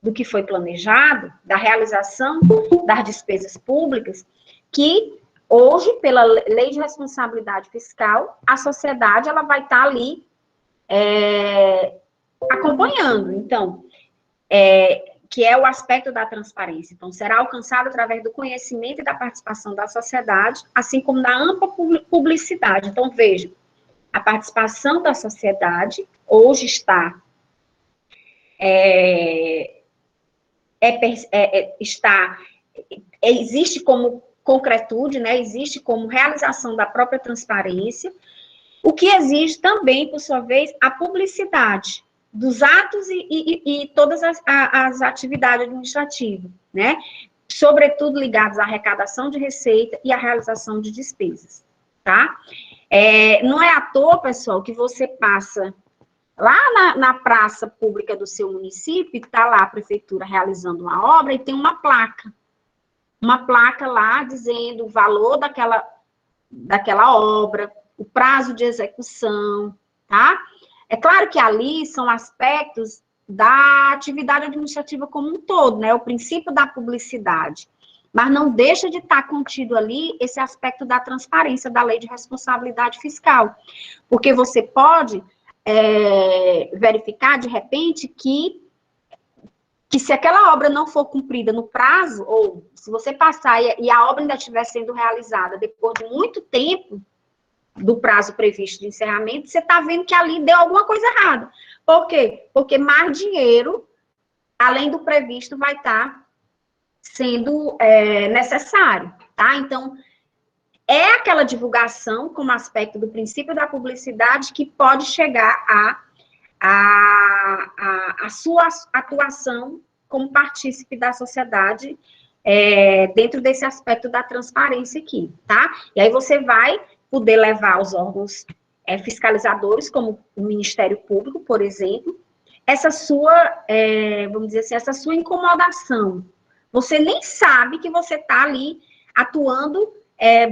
do que foi planejado, da realização das despesas públicas, que hoje, pela Lei de Responsabilidade Fiscal, a sociedade, ela vai estar ali acompanhando. Então, que é o aspecto da transparência. Então, será alcançado através do conhecimento e da participação da sociedade, assim como da ampla publicidade. Então, veja, a participação da sociedade hoje está existe como concretude, né? Existe como realização da própria transparência, o que exige também, por sua vez, a publicidade dos atos e todas as atividades administrativas, né? Sobretudo ligadas à arrecadação de receita e à realização de despesas, tá? Não é à toa, pessoal, que você passa lá na praça pública do seu município, está lá a prefeitura realizando uma obra e tem uma placa lá dizendo o valor daquela obra, o prazo de execução, tá? É claro que ali são aspectos da atividade administrativa como um todo, né? O princípio da publicidade. Mas não deixa de estar contido ali esse aspecto da transparência da Lei de Responsabilidade Fiscal. Porque você pode verificar, de repente, que se aquela obra não for cumprida no prazo, ou se você passar e a obra ainda estiver sendo realizada depois de muito tempo do prazo previsto de encerramento, você está vendo que ali deu alguma coisa errada. Por quê? Porque mais dinheiro, além do previsto, vai estar sendo necessário, tá? Então, é aquela divulgação como aspecto do princípio da publicidade que pode chegar a sua atuação como partícipe da sociedade dentro desse aspecto da transparência aqui, tá? E aí você vai poder levar aos órgãos fiscalizadores, como o Ministério Público, por exemplo, essa sua, vamos dizer assim, essa sua incomodação. Você nem sabe que você está ali atuando,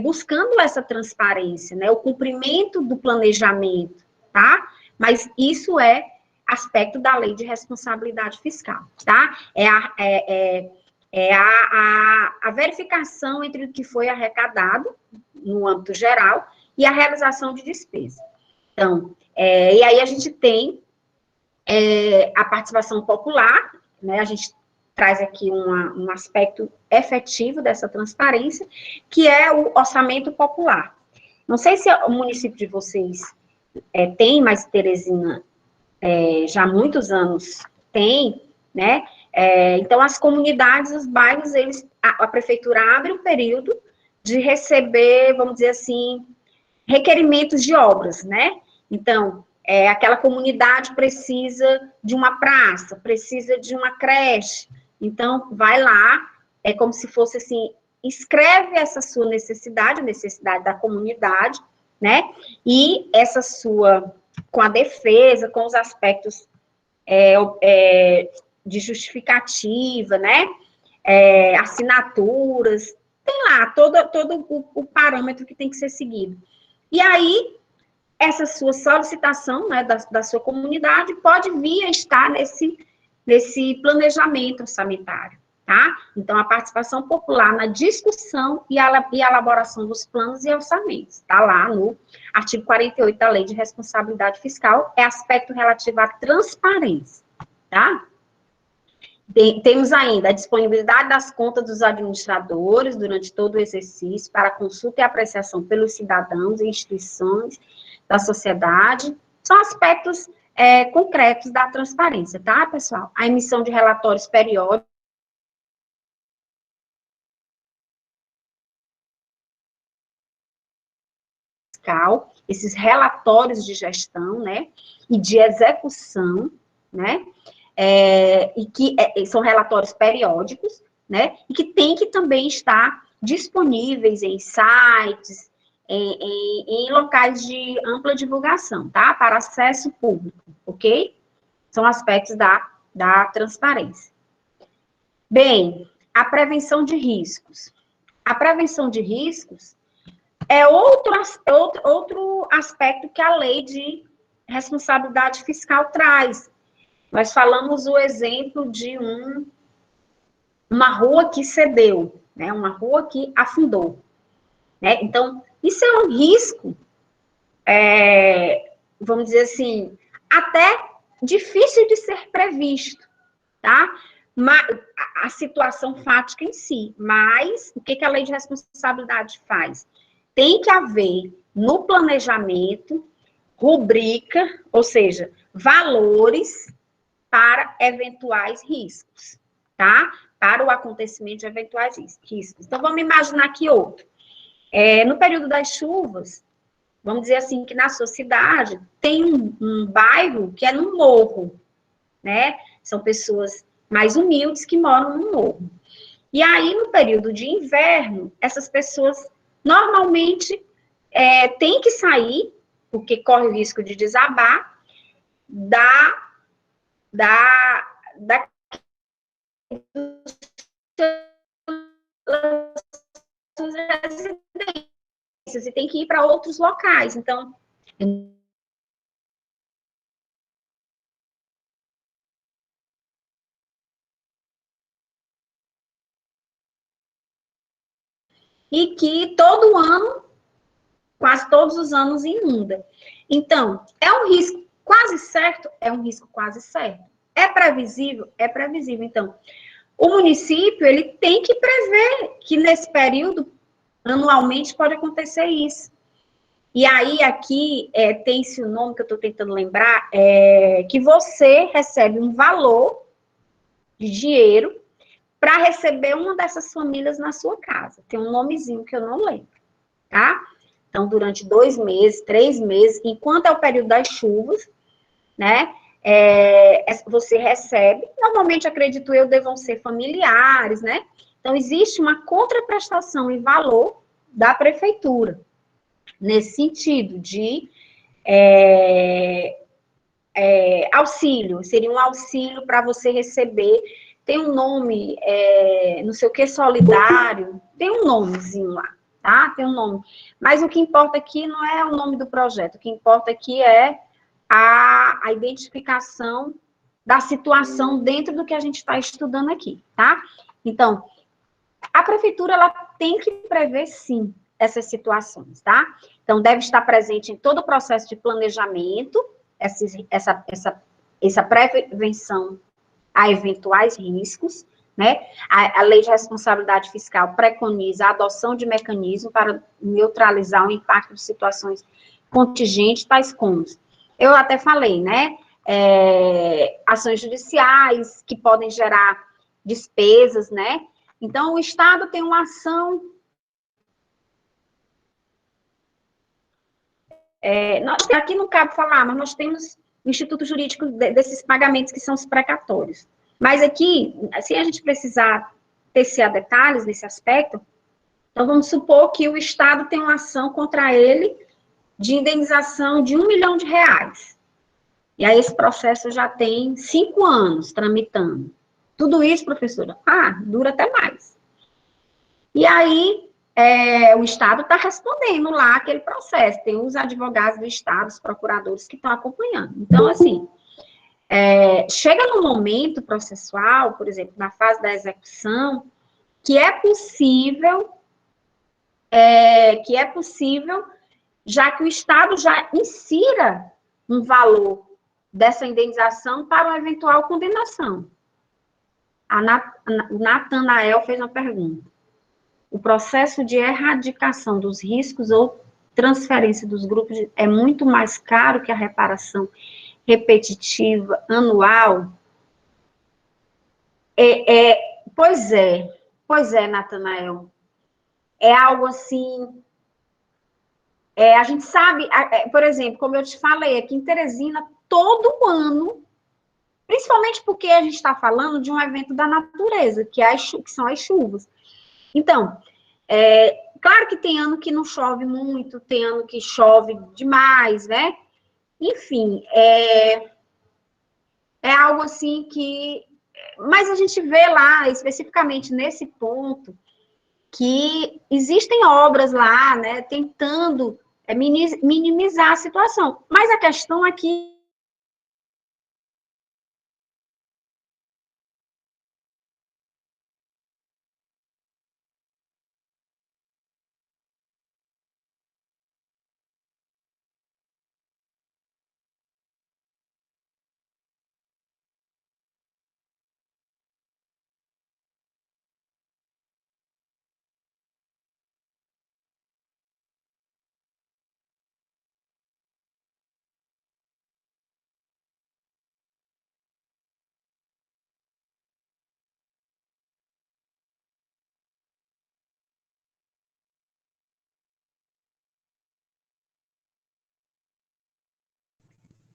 buscando essa transparência, né? O cumprimento do planejamento, tá? Mas isso é aspecto da Lei de Responsabilidade Fiscal, tá? A verificação entre o que foi arrecadado, no âmbito geral, e a realização de despesa. Então, e aí a gente tem a participação popular, né? A gente traz aqui um aspecto efetivo dessa transparência, que é o orçamento popular. Não sei se o município de vocês tem, mas Teresina já há muitos anos tem, né? Então, as comunidades, os bairros, a prefeitura abre um período de receber, vamos dizer assim, requerimentos de obras, né? Então, aquela comunidade precisa de uma praça, precisa de uma creche. Então, vai lá, é como se fosse assim, escreve essa sua necessidade, a necessidade da comunidade, né? E essa sua, com a defesa, com os aspectos de justificativa, né? Assinaturas, tem lá todo o parâmetro que tem que ser seguido. E aí, essa sua solicitação, né, da sua comunidade pode vir a estar nesse planejamento orçamentário, tá? Então, a participação popular na discussão e a elaboração dos planos e orçamentos, tá lá no artigo 48 da Lei de Responsabilidade Fiscal, é aspecto relativo à transparência, tá? Temos ainda a disponibilidade das contas dos administradores durante todo o exercício para consulta e apreciação pelos cidadãos e instituições da sociedade. São aspectos concretos da transparência, tá, pessoal? A emissão de relatórios periódicos, esses relatórios de gestão, né, e de execução, né, e que são relatórios periódicos, né, e que tem que também estar disponíveis em sites, em locais de ampla divulgação, tá, para acesso público, ok? São aspectos da transparência. Bem, a prevenção de riscos. A prevenção de riscos é outro aspecto que a lei de responsabilidade fiscal traz. Nós falamos o exemplo de uma rua que cedeu, né? Uma rua que afundou, né? Então, isso é um risco, vamos dizer assim, até difícil de ser previsto, tá? A situação fática em si, mas o que a lei de responsabilidade faz? Tem que haver no planejamento rubrica, ou seja, valores para eventuais riscos, tá? Para o acontecimento de eventuais riscos. Então, vamos imaginar aqui outro. No período das chuvas, vamos dizer assim, que na sua cidade tem um bairro que é num morro, né? São pessoas mais humildes que moram no morro. E aí, no período de inverno, essas pessoas normalmente têm que sair, porque corre o risco de desabar, suas residências e tem que ir para outros locais. Então, e que todo ano, quase todos os anos, inunda. Então, é um risco quase certo? É um risco quase certo. É previsível? É previsível. Então, o município, ele tem que prever que nesse período, anualmente, pode acontecer isso. E aí, aqui, tem-se o nome que eu estou tentando lembrar, que você recebe um valor de dinheiro para receber uma dessas famílias na sua casa. Tem um nomezinho que eu não lembro, tá? Então, durante 2 meses, 3 meses, enquanto é o período das chuvas, né, você recebe, normalmente, acredito eu, devam ser familiares, né? Então, existe uma contraprestação em valor da prefeitura, nesse sentido de auxílio, seria um auxílio para você receber, tem um nome, não sei o que, solidário, tem um nomezinho lá, tá? Tem um nome. Mas o que importa aqui não é o nome do projeto, o que importa aqui é a identificação da situação dentro do que a gente está estudando aqui, tá? Então, a prefeitura, ela tem que prever, sim, essas situações, tá? Então, deve estar presente em todo o processo de planejamento, essa prevenção a eventuais riscos, né? A lei de responsabilidade fiscal preconiza a adoção de mecanismos para neutralizar o impacto de situações contingentes, tais como, eu até falei, né? Ações judiciais que podem gerar despesas, né? Então, o Estado tem uma ação. Aqui não cabe falar, mas nós temos o instituto jurídico desses pagamentos que são os precatórios. Mas aqui, se a gente precisar tecer detalhes nesse aspecto, então vamos supor que o Estado tem uma ação contra ele de indenização de R$1 milhão. E aí esse processo já tem 5 anos tramitando. Tudo isso, professora? Dura até mais. E aí, o Estado está respondendo lá aquele processo. Tem os advogados do Estado, os procuradores que estão acompanhando. Então, assim, chega no momento processual, por exemplo, na fase da execução, que é possível, já que o Estado já insira um valor dessa indenização para uma eventual condenação. O Natanael fez uma pergunta. O processo de erradicação dos riscos ou transferência dos grupos é muito mais caro que a reparação repetitiva anual? Pois é, Natanael. É algo assim... a gente sabe, por exemplo, como eu te falei, aqui em Teresina, todo ano, principalmente porque a gente está falando de um evento da natureza, que são as chuvas. Então, claro que tem ano que não chove muito, tem ano que chove demais, né? Enfim, é algo assim que... Mas a gente vê lá, especificamente nesse ponto, que existem obras lá, né, tentando minimizar a situação. Mas a questão aqui...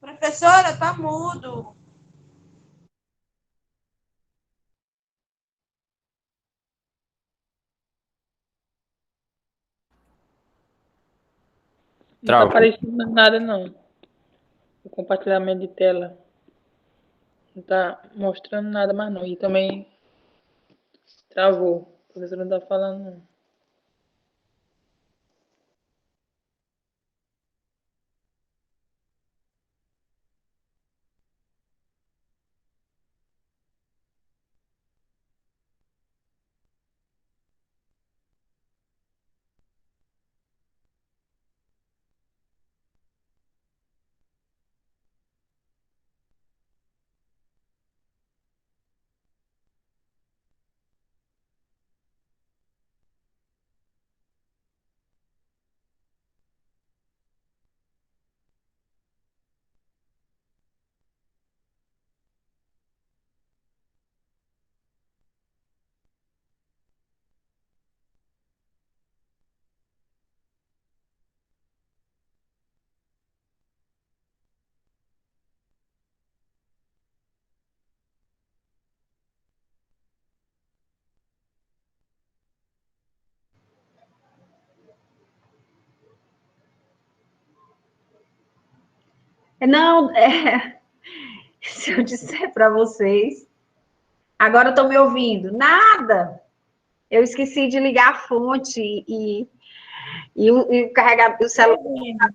Professora, tá mudo. Não tá Travou. aparecendo nada, não. O compartilhamento de tela não tá mostrando nada mais, não. E também travou. A professora não tá falando, não. Não, se eu disser para vocês... Agora estão me ouvindo? Nada! Eu esqueci de ligar a fonte o carregador, o celular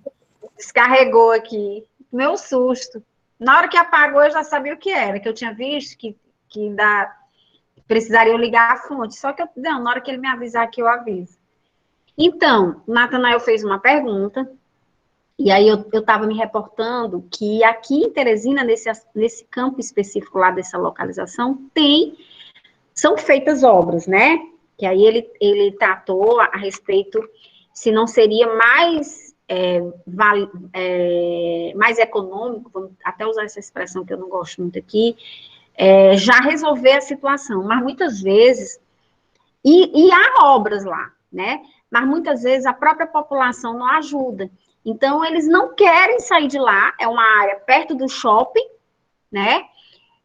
descarregou aqui. Meu susto. Na hora que apagou, eu já sabia o que era, que eu tinha visto que precisaria ligar a fonte. Só que não, na hora que ele me avisar aqui, eu aviso. Então, o Natanael fez uma pergunta, e aí eu estava me reportando que aqui em Teresina, nesse campo específico lá dessa localização, são feitas obras, né? Que aí ele tratou a respeito se não seria mais mais econômico, vamos até usar essa expressão que eu não gosto muito aqui, já resolver a situação. Mas muitas vezes, e há obras lá, né? Mas muitas vezes a própria população não ajuda. Então, eles não querem sair de lá, é uma área perto do shopping, né?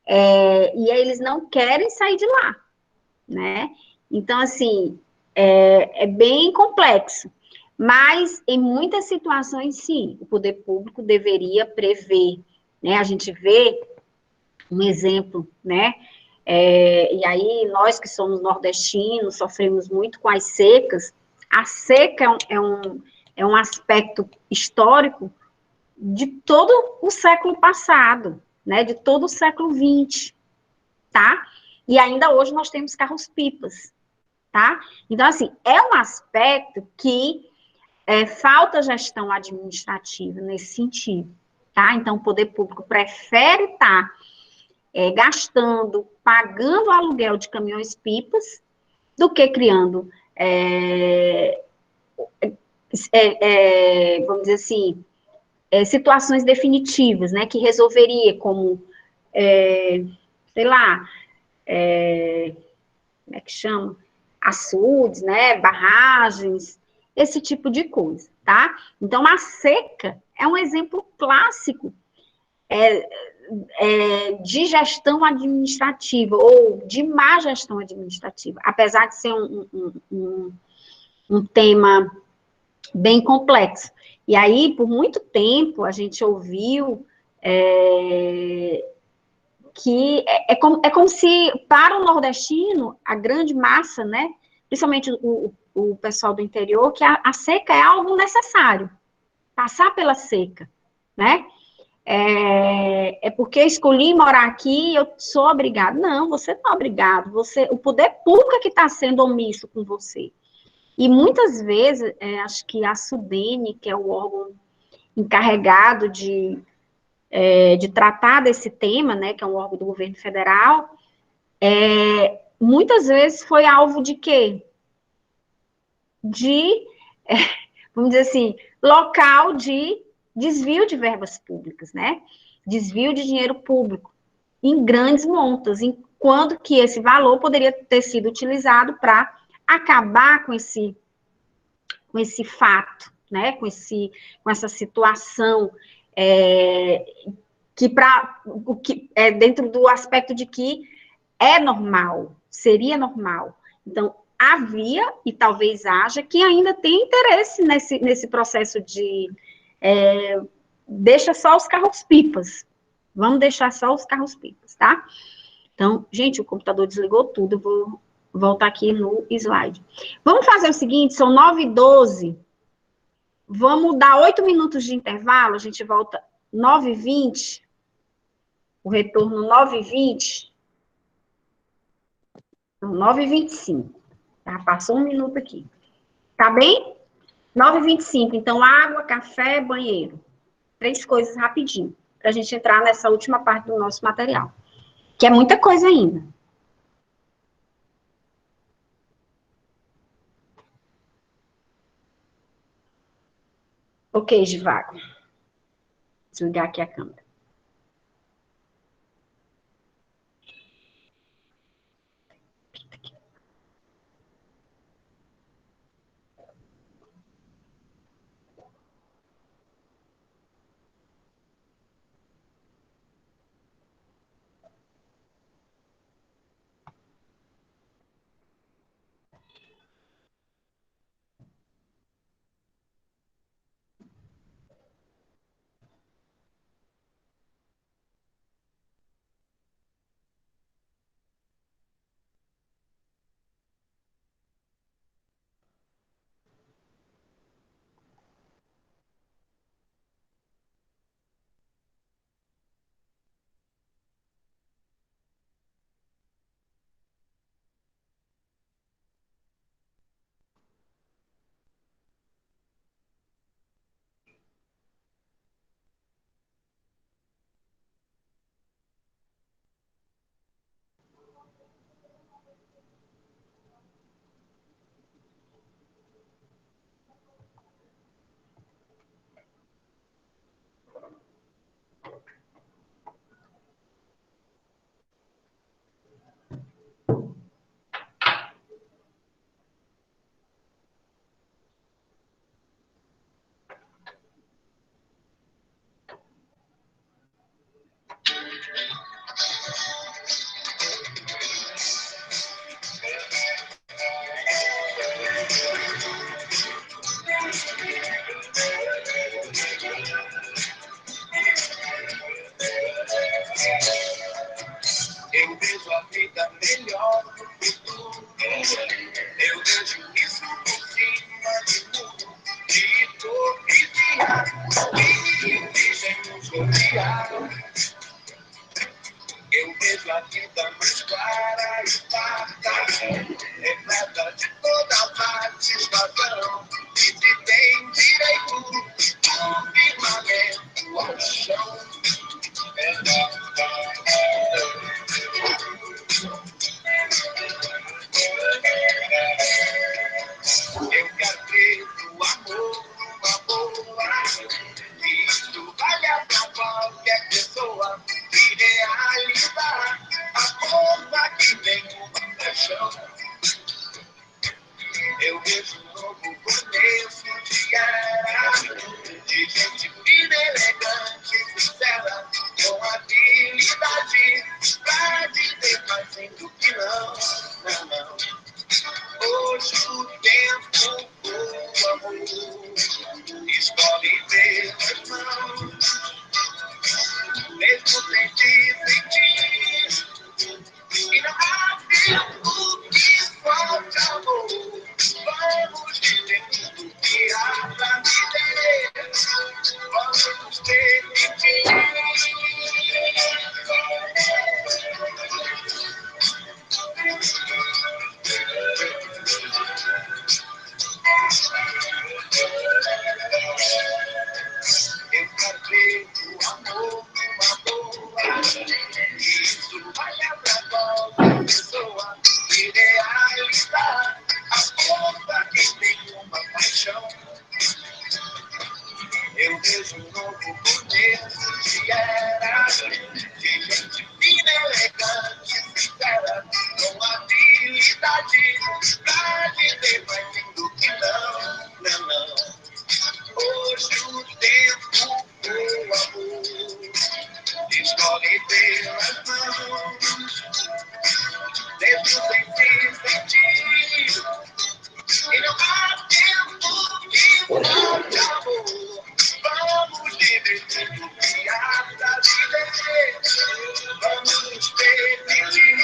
E aí eles não querem sair de lá, né? Então, assim, é bem complexo. Mas, em muitas situações, sim, o poder público deveria prever, né? A gente vê um exemplo, né? E aí, nós que somos nordestinos, sofremos muito com as secas. A seca é um aspecto histórico de todo o século passado, né? De todo o século XX, tá? E ainda hoje nós temos carros-pipas, tá? Então, assim, é um aspecto que falta gestão administrativa nesse sentido, tá? Então, o poder público prefere estar gastando, pagando o aluguel de caminhões-pipas, do que criando, vamos dizer assim, situações definitivas, né, que resolveria, como, sei lá, como é que chama? Açudes, né, barragens, esse tipo de coisa, tá? Então, a seca é um exemplo clássico de gestão administrativa, ou de má gestão administrativa, apesar de ser um tema bem complexo. E aí, por muito tempo, a gente ouviu que é como se, para o nordestino, a grande massa, né, principalmente o pessoal do interior, que a seca é algo necessário, passar pela seca, né? Porque escolhi morar aqui, eu sou obrigado. Não, você não é obrigado. O poder público é que está sendo omisso com você. E muitas vezes, acho que a SUDENE, que é o órgão encarregado de tratar desse tema, né, que é um órgão do governo federal, muitas vezes foi alvo de quê? Vamos dizer assim, local de desvio de verbas públicas, né? Desvio de dinheiro público em grandes montas, enquanto que esse valor poderia ter sido utilizado para acabar com esse fato, né? Com essa situação que dentro do aspecto de que é normal, seria normal. Então, havia, e talvez haja, que ainda tem interesse nesse processo de deixa só os carros-pipas. Vamos deixar só os carros-pipas, tá? Então, gente, o computador desligou tudo, eu vou voltar aqui no slide. Vamos fazer o seguinte, são 9h12, vamos dar 8 minutos de intervalo, a gente volta 9h20, o retorno 9h20, então 9h25, tá? Passou 1 minuto aqui. Tá bem? 9h25, então água, café, banheiro. 3 coisas rapidinho, para a gente entrar nessa última parte do nosso material, que é muita coisa ainda. Ok, Givago. Desligar aqui a câmera. Eu vejo a vida melhor do que tudo. Eu vejo isso por cima de tudo. De todo e dizem nos rodear. Eu vejo a vida mais clara e farta, repleta de toda satisfação. E se tem direito, o firmamento ao chão. fina, elegante, sincera, com habilidade pra dizer mais do que não, não, não. Hoje o tempo do amor escolhe pelas mãos, mesmo sem te sentir. E não há tempo que falte amor. Vamos viver tudo que há pra viver. Vamos nos permitir. Eu cantei o amor numa boa. Isso vai pra qualquer pessoa. Idealizar a força que tem uma paixão. Eu vejo um novo começo de era, de gente fina, elegante, sincera, com habilidade pra dizer mais lindo que não, não, não. Hoje o tempo do amor escolhe pelas mãos, mesmo sem se sentir. E não há tempo que falte amor. Vamos viver tudo que há pra viver. Vamos nos permitir.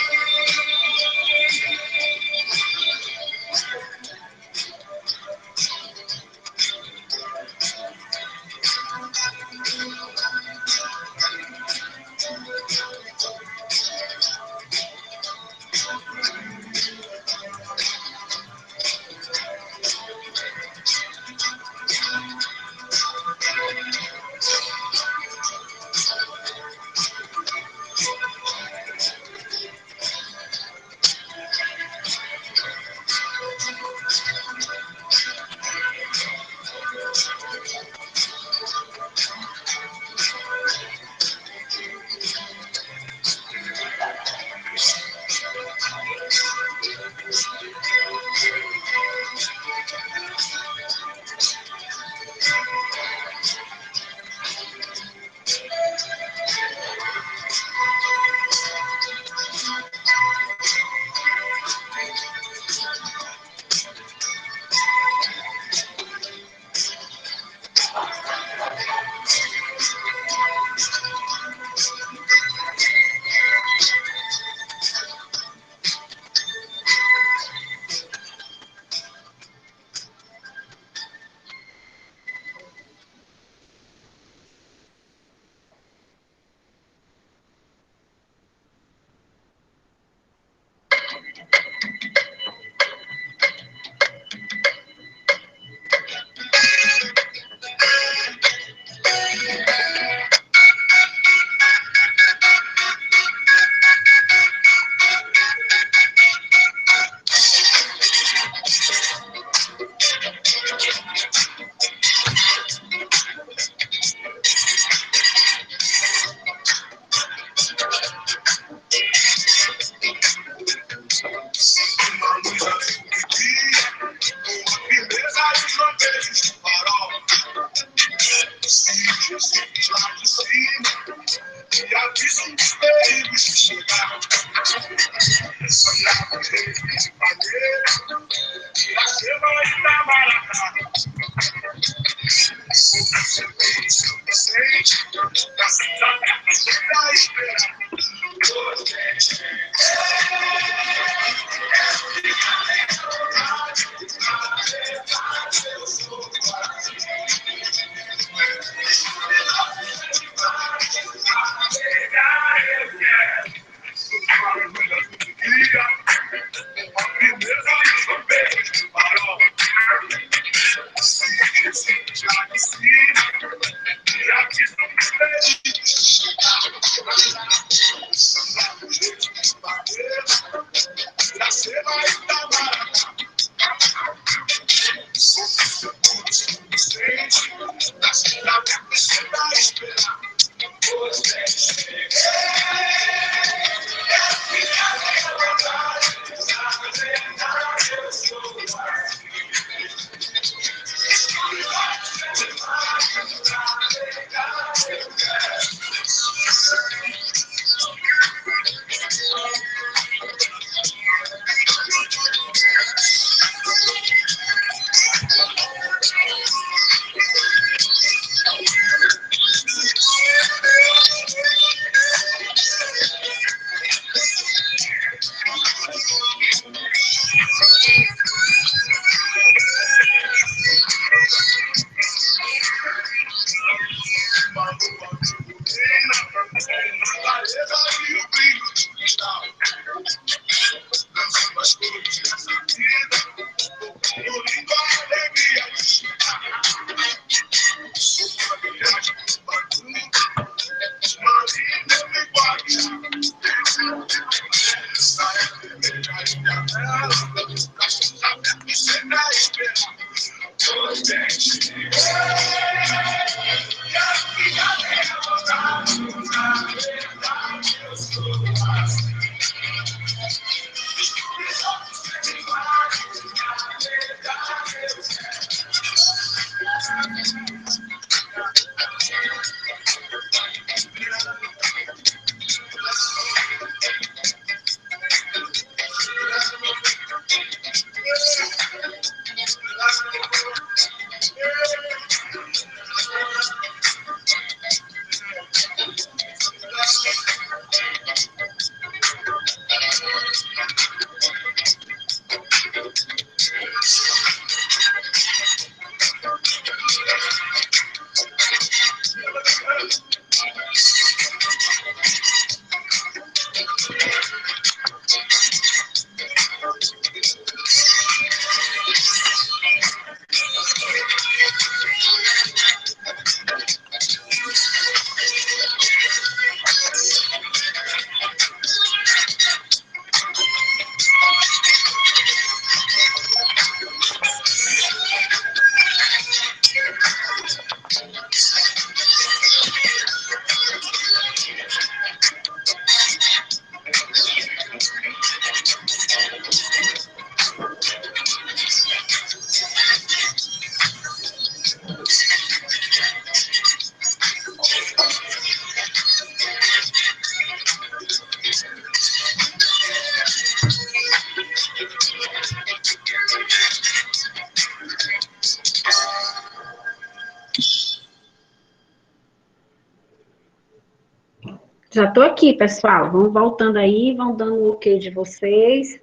Já estou aqui, pessoal. Vão voltando aí, vão dando o ok de vocês.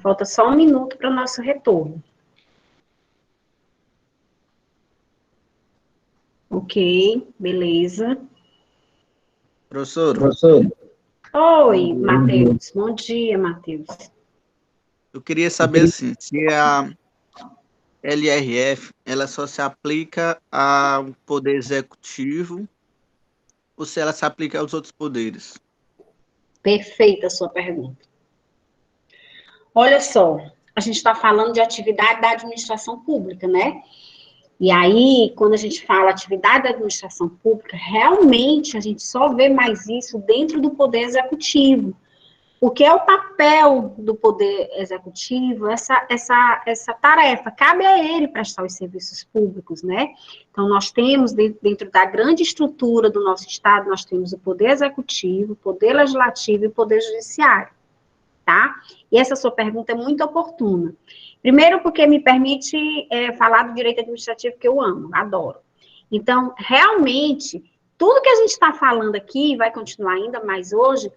Falta só 1 minuto para o nosso retorno. Ok, beleza. Professor, Oi, Matheus. Bom dia, Matheus. eu queria saber assim, se a LRF ela só se aplica ao poder executivo ou se ela se aplica aos outros poderes? Perfeita a sua pergunta. Olha só, a gente está falando de atividade da administração pública, né? E aí, quando a gente fala atividade da administração pública, realmente a gente só vê mais isso dentro do poder executivo. Porque é o papel do poder executivo, essa tarefa, cabe a ele prestar os serviços públicos, né? Então, nós temos, dentro da grande estrutura do nosso Estado, nós temos o poder executivo, o poder legislativo e o poder judiciário, tá? E essa sua pergunta é muito oportuna. Primeiro, porque me permite falar do direito administrativo, que eu amo, adoro. Então, realmente, tudo que a gente está falando aqui, vai continuar ainda mais hoje,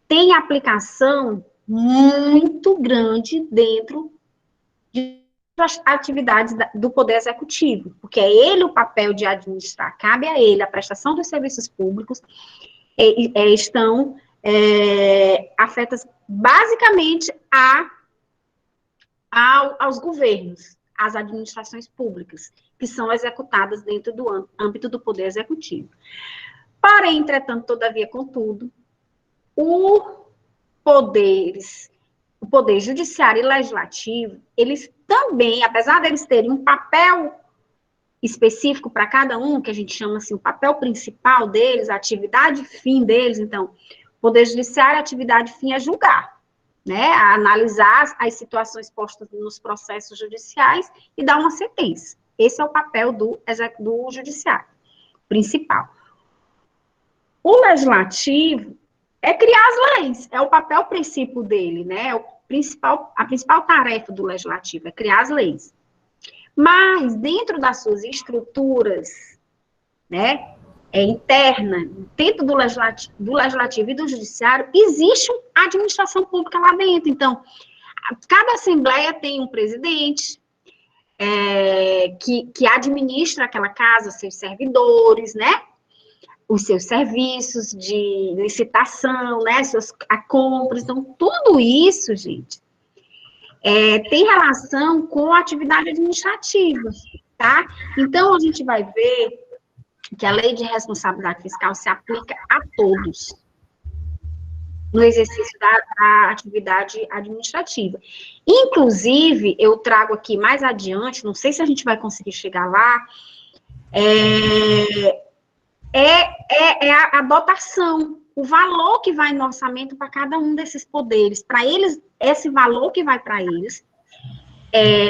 tem aplicação muito grande dentro das atividades do Poder Executivo, porque é ele o papel de administrar, cabe a ele a prestação dos serviços públicos, estão afetas basicamente aos governos, às administrações públicas, que são executadas dentro do âmbito do Poder Executivo. Porém, entretanto, todavia, contudo, o poder judiciário e legislativo, eles também, apesar deles terem um papel específico para cada um, que a gente chama assim, o papel principal deles, a atividade fim deles, então, o poder judiciário, a atividade fim é julgar, né, a analisar as situações postas nos processos judiciais e dar uma sentença. Esse é o papel do judiciário principal. O legislativo é criar as leis, é o papel princípio dele, né? A principal tarefa do legislativo é criar as leis. Mas, dentro das suas estruturas, né, interna, dentro do legislativo e do judiciário, existe uma administração pública lá dentro. Então, cada assembleia tem um presidente, que administra aquela casa, seus servidores, né? Os seus serviços de licitação, né, a compras, então, tudo isso, gente, tem relação com a atividade administrativa, tá? Então, a gente vai ver que a lei de responsabilidade fiscal se aplica a todos, no exercício da atividade administrativa. Inclusive, eu trago aqui mais adiante, não sei se a gente vai conseguir chegar lá, a dotação, o valor que vai no orçamento para cada um desses poderes. Para eles, esse valor que vai para eles,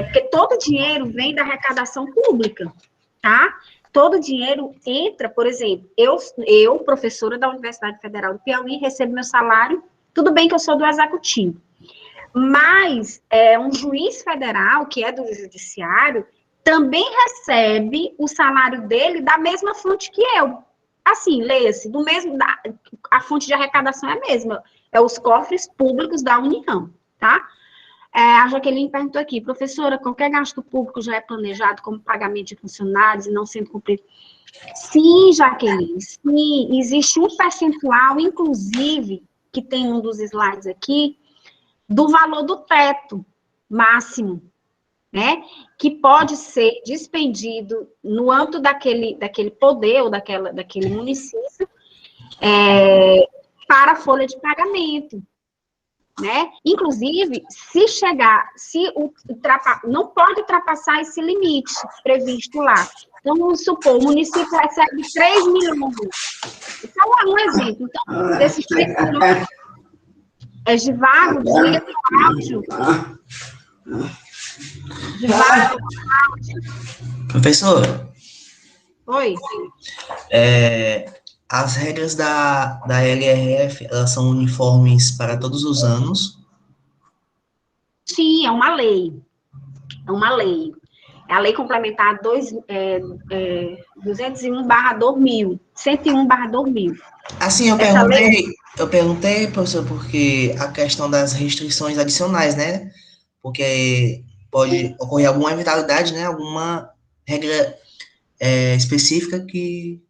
porque todo o dinheiro vem da arrecadação pública, tá? Todo o dinheiro entra, por exemplo, eu, professora da Universidade Federal do Piauí, recebo meu salário, tudo bem que eu sou do executivo, mas um juiz federal, que é do judiciário, também recebe o salário dele da mesma fonte que eu. Assim, leia-se, a fonte de arrecadação é a mesma, é os cofres públicos da União, tá? A Jaqueline perguntou aqui, professora, qualquer gasto público já é planejado como pagamento de funcionários e não sendo cumprido? Sim, Jaqueline, sim, existe um percentual, inclusive, que tem um dos slides aqui, do valor do teto máximo, né, que pode ser despendido no âmbito daquele poder ou daquele município para a folha de pagamento, né? Inclusive, não pode ultrapassar esse limite previsto lá. Então, vamos supor, o município recebe 3 milhões. Então, é um exemplo. Então, desses 3 milhões, Givago, desliga teu áudio. Professor, Oi. As regras da LRF, elas são uniformes para todos os anos? Sim, é uma lei. É uma lei. É a Lei Complementar 201/2000, 101/2000. Assim, Essa lei, eu perguntei, professor, porque a questão das restrições adicionais, né? Porque pode ocorrer alguma eventualidade, né? Alguma regra específica que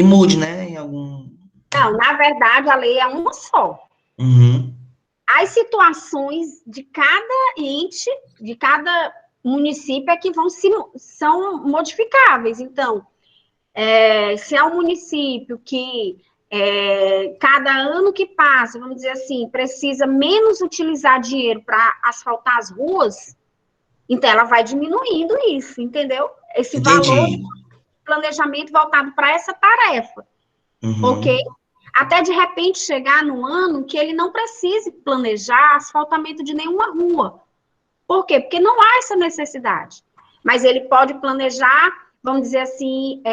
mude, né? Em algum. não, na verdade, a lei é uma só. Uhum. As situações de cada ente, de cada município é que são modificáveis. Então, se é um município que cada ano que passa, vamos dizer assim, precisa menos utilizar dinheiro para asfaltar as ruas, então ela vai diminuindo isso, entendeu? Esse valor Entendi. de planejamento voltado para essa tarefa, Uhum. ok? Até de repente chegar no ano que ele não precise planejar asfaltamento de nenhuma rua. Por quê? Porque não há essa necessidade. Mas ele pode planejar, vamos dizer assim,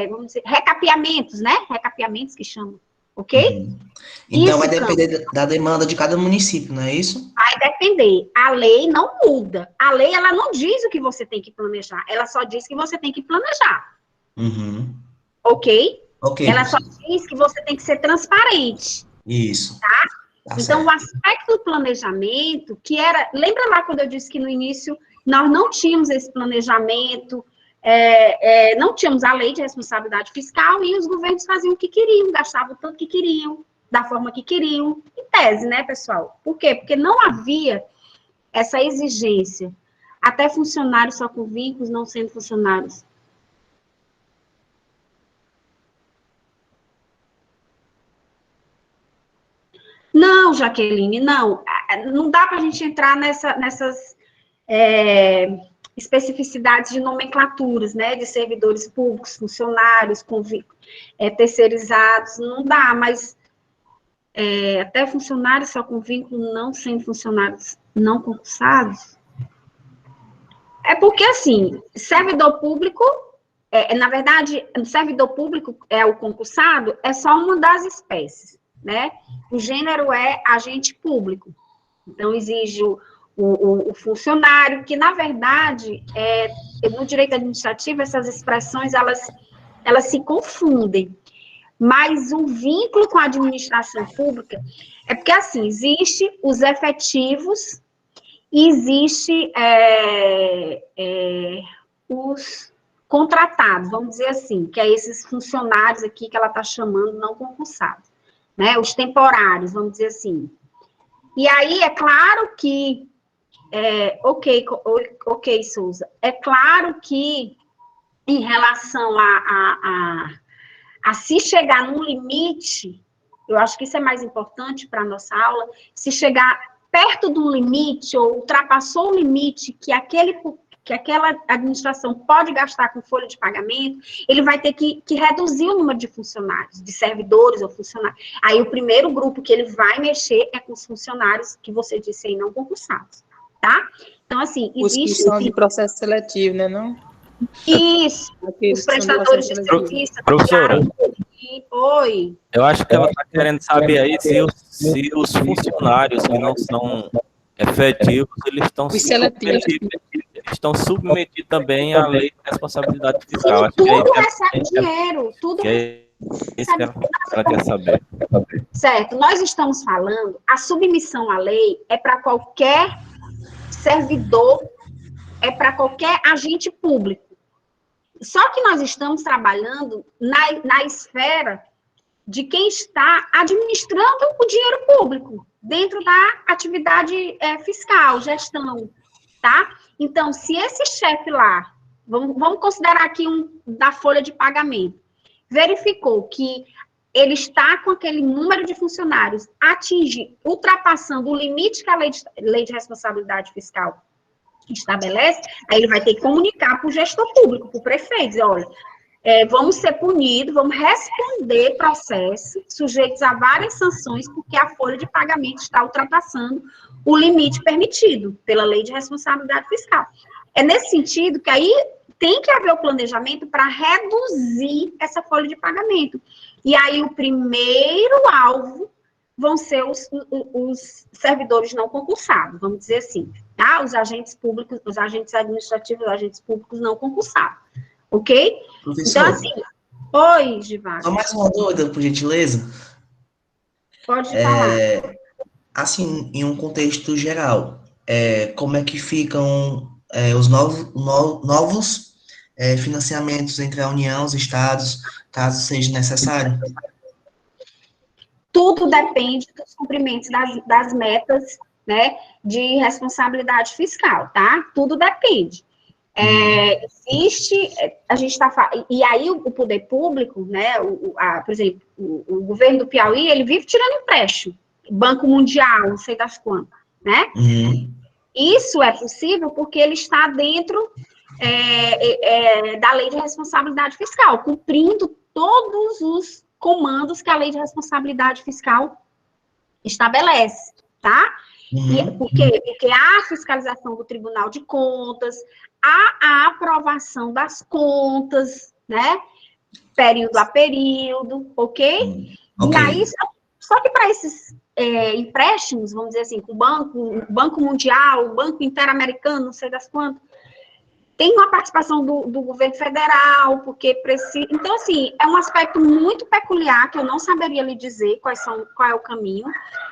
vamos dizer, recapeamentos, né? Recapeamentos que chamam, ok? Uhum. Então Isso, vai depender da demanda de cada município, não é isso? vai depender. A lei não muda. A lei, ela não diz o que você tem que planejar. Ela só diz que você tem que planejar, Uhum. ok? Ok, Ela só professor. diz que você tem que ser transparente. Isso. Tá? Tá Então, o certo. aspecto do planejamento, que era... Lembra lá quando eu disse que no início nós não tínhamos esse planejamento, não tínhamos a lei de responsabilidade fiscal e os governos faziam o que queriam, gastavam o tanto que queriam, da forma que queriam, em tese, né, pessoal? Por quê? Porque não havia essa exigência. Até funcionários só com vínculos, não sendo funcionários. Não, Jaqueline, não. Não dá para a gente entrar nessas especificidades de nomenclaturas, né, de servidores públicos, funcionários, terceirizados, não dá, mas até funcionários só com vínculo, não sendo funcionários não concursados. É porque, assim, servidor público, na verdade, o servidor público o concursado, é só uma das espécies, né? O gênero é agente público. Então, exige o funcionário, que, na verdade, no direito administrativo, essas expressões, elas se confundem. Mas o vínculo com a administração pública é porque, assim, existe os efetivos e existe os contratados, vamos dizer assim, que é esses funcionários aqui que ela está chamando não concursados, né? Os temporários, vamos dizer assim. E aí, é claro que, ok, Souza, é claro que, em relação a se chegar num limite, eu acho que isso é mais importante para a nossa aula, se chegar perto de um limite, ou ultrapassou o limite que aquela administração pode gastar com folha de pagamento, ele vai ter que reduzir o número de funcionários, de servidores ou funcionários. Aí o primeiro grupo que ele vai mexer é com os funcionários que você disse aí não concursados, tá? Então, assim, existe... Os que são de processo seletivo, né, não? Isso, Aqueles os que são de prestadores de processo seletivo. serviço. Professora, Oi. eu acho que ela está querendo saber aí se os funcionários que não são efetivos, eles estão submetidos também à lei de responsabilidade fiscal. Acho que Tudo recebe dinheiro, tudo é isso que ela quer saber. Certo, nós estamos falando, a submissão à lei é para qualquer servidor, é para qualquer agente público. Só que nós estamos trabalhando na esfera de quem está administrando o dinheiro público, dentro da atividade fiscal, gestão, tá? Então, se esse chefe lá, vamos considerar aqui da folha de pagamento, verificou que ele está com aquele número de funcionários ultrapassando o limite que a lei de responsabilidade fiscal estabelece, aí ele vai ter que comunicar para o gestor público, para o prefeito, dizer, olha, vamos ser punidos, vamos responder processo sujeitos a várias sanções, porque a folha de pagamento está ultrapassando o limite permitido pela lei de responsabilidade fiscal. É nesse sentido que aí tem que haver o planejamento para reduzir essa folha de pagamento. E aí o primeiro alvo vão ser os servidores não concursados, vamos dizer assim, tá? Os agentes públicos, os agentes administrativos, os agentes públicos não concursados, ok? Professor, Então, assim, oi, Givago, só mais uma dúvida, por gentileza. pode falar. Assim, em um contexto geral, como é que ficam os novos financiamentos entre a União, os estados, caso seja necessário? Tudo depende dos cumprimentos das metas, né, de responsabilidade fiscal, tá? Tudo depende. Existe, a gente está falando, e aí o poder público, né, por exemplo, o governo do Piauí, ele vive tirando empréstimo, Banco Mundial, não sei das quantas, né? Isso é possível porque ele está dentro da lei de responsabilidade fiscal, cumprindo todos os comandos que a lei de responsabilidade fiscal estabelece, tá? Por quê? Porque há a fiscalização do Tribunal de Contas, há a aprovação das contas, né? Período a período, ok? E aí, só que para esses empréstimos, vamos dizer assim, com o Banco Mundial, o Banco Interamericano, não sei das quantas, tem uma participação do governo federal, porque precisa... Então, assim, é um aspecto muito peculiar, que eu não saberia lhe dizer qual é o caminho,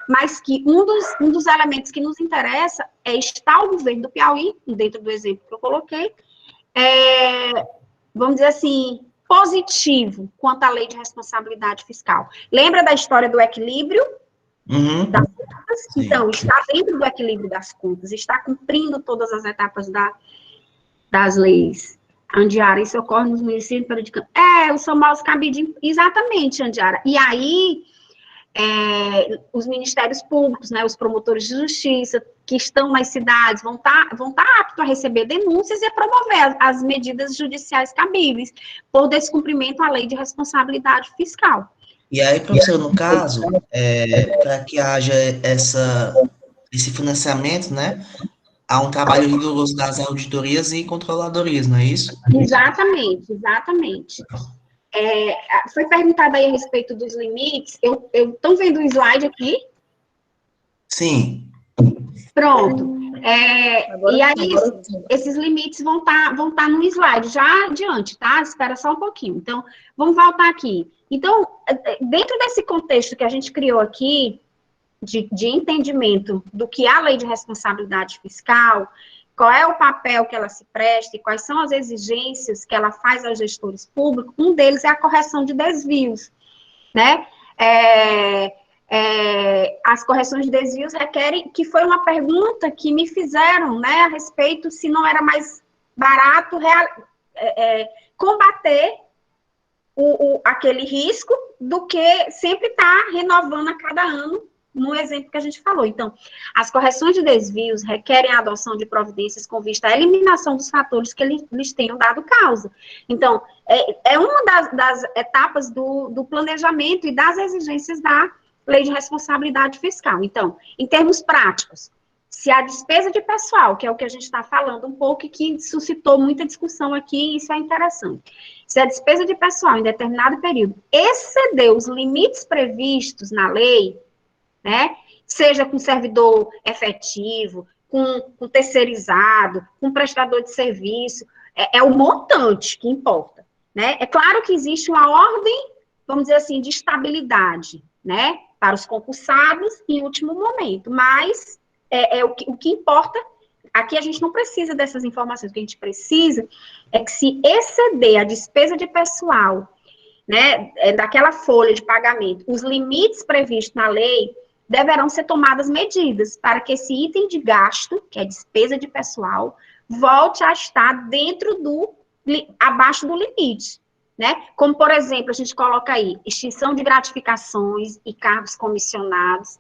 mas que um dos elementos que nos interessa é estar o governo do Piauí, dentro do exemplo que eu coloquei, vamos dizer assim, positivo quanto à lei de responsabilidade fiscal. Lembra da história do equilíbrio das contas? Então, está dentro do equilíbrio das contas, está cumprindo todas as etapas das leis. Andiara, isso ocorre nos municípios periodicanos. Os famosos cabidinhos, exatamente, Andiara. E aí, os ministérios públicos, né, os promotores de justiça, que estão nas cidades, vão estar aptos a receber denúncias e a promover as medidas judiciais cabíveis por descumprimento à lei de responsabilidade fiscal. E aí, professor, no caso, para que haja esse financiamento, né, há um trabalho rigoroso das auditorias e controladorias, não é isso? Exatamente. Foi perguntado aí a respeito dos limites. Estão vendo o slide aqui? Sim. Pronto. E aí, esses limites vão tá no slide, já adiante, tá? Espera só um pouquinho. Então, vamos voltar aqui. Então, dentro desse contexto que a gente criou aqui, de entendimento do que é a lei de responsabilidade fiscal, qual é o papel que ela se presta e quais são as exigências que ela faz aos gestores públicos, um deles é a correção de desvios, né? As correções de desvios requerem, que foi uma pergunta que me fizeram, né, a respeito se não era mais barato combater aquele risco do que sempre estar renovando a cada ano, no exemplo que a gente falou. Então, as correções de desvios requerem a adoção de providências com vista à eliminação dos fatores que lhes tenham dado causa. Então, é uma das etapas do planejamento e das exigências da lei de responsabilidade fiscal. Então, em termos práticos, se a despesa de pessoal, que é o que a gente está falando um pouco e que suscitou muita discussão aqui, isso é interessante. Se a despesa de pessoal em determinado período exceder os limites previstos na lei, né, seja com servidor efetivo, com terceirizado, com prestador de serviço, é o montante que importa, né? É claro que existe uma ordem, vamos dizer assim, de estabilidade, né, para os concursados em último momento, mas o que importa, aqui a gente não precisa dessas informações, o que a gente precisa é que se exceder a despesa de pessoal, né, daquela folha de pagamento, os limites previstos na lei, deverão ser tomadas medidas para que esse item de gasto, que é despesa de pessoal, volte a estar abaixo do limite, né? Como, por exemplo, a gente coloca aí, extinção de gratificações e cargos comissionados,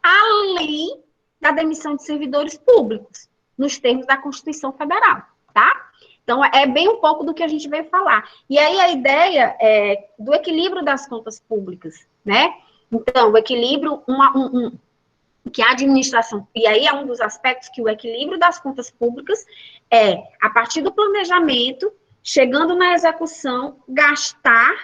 além da demissão de servidores públicos, nos termos da Constituição Federal, tá? Então, é bem um pouco do que a gente veio falar. E aí, a ideia é do equilíbrio das contas públicas, né? Então, o equilíbrio, que a administração, e aí é um dos aspectos que o equilíbrio das contas públicas a partir do planejamento, chegando na execução, gastar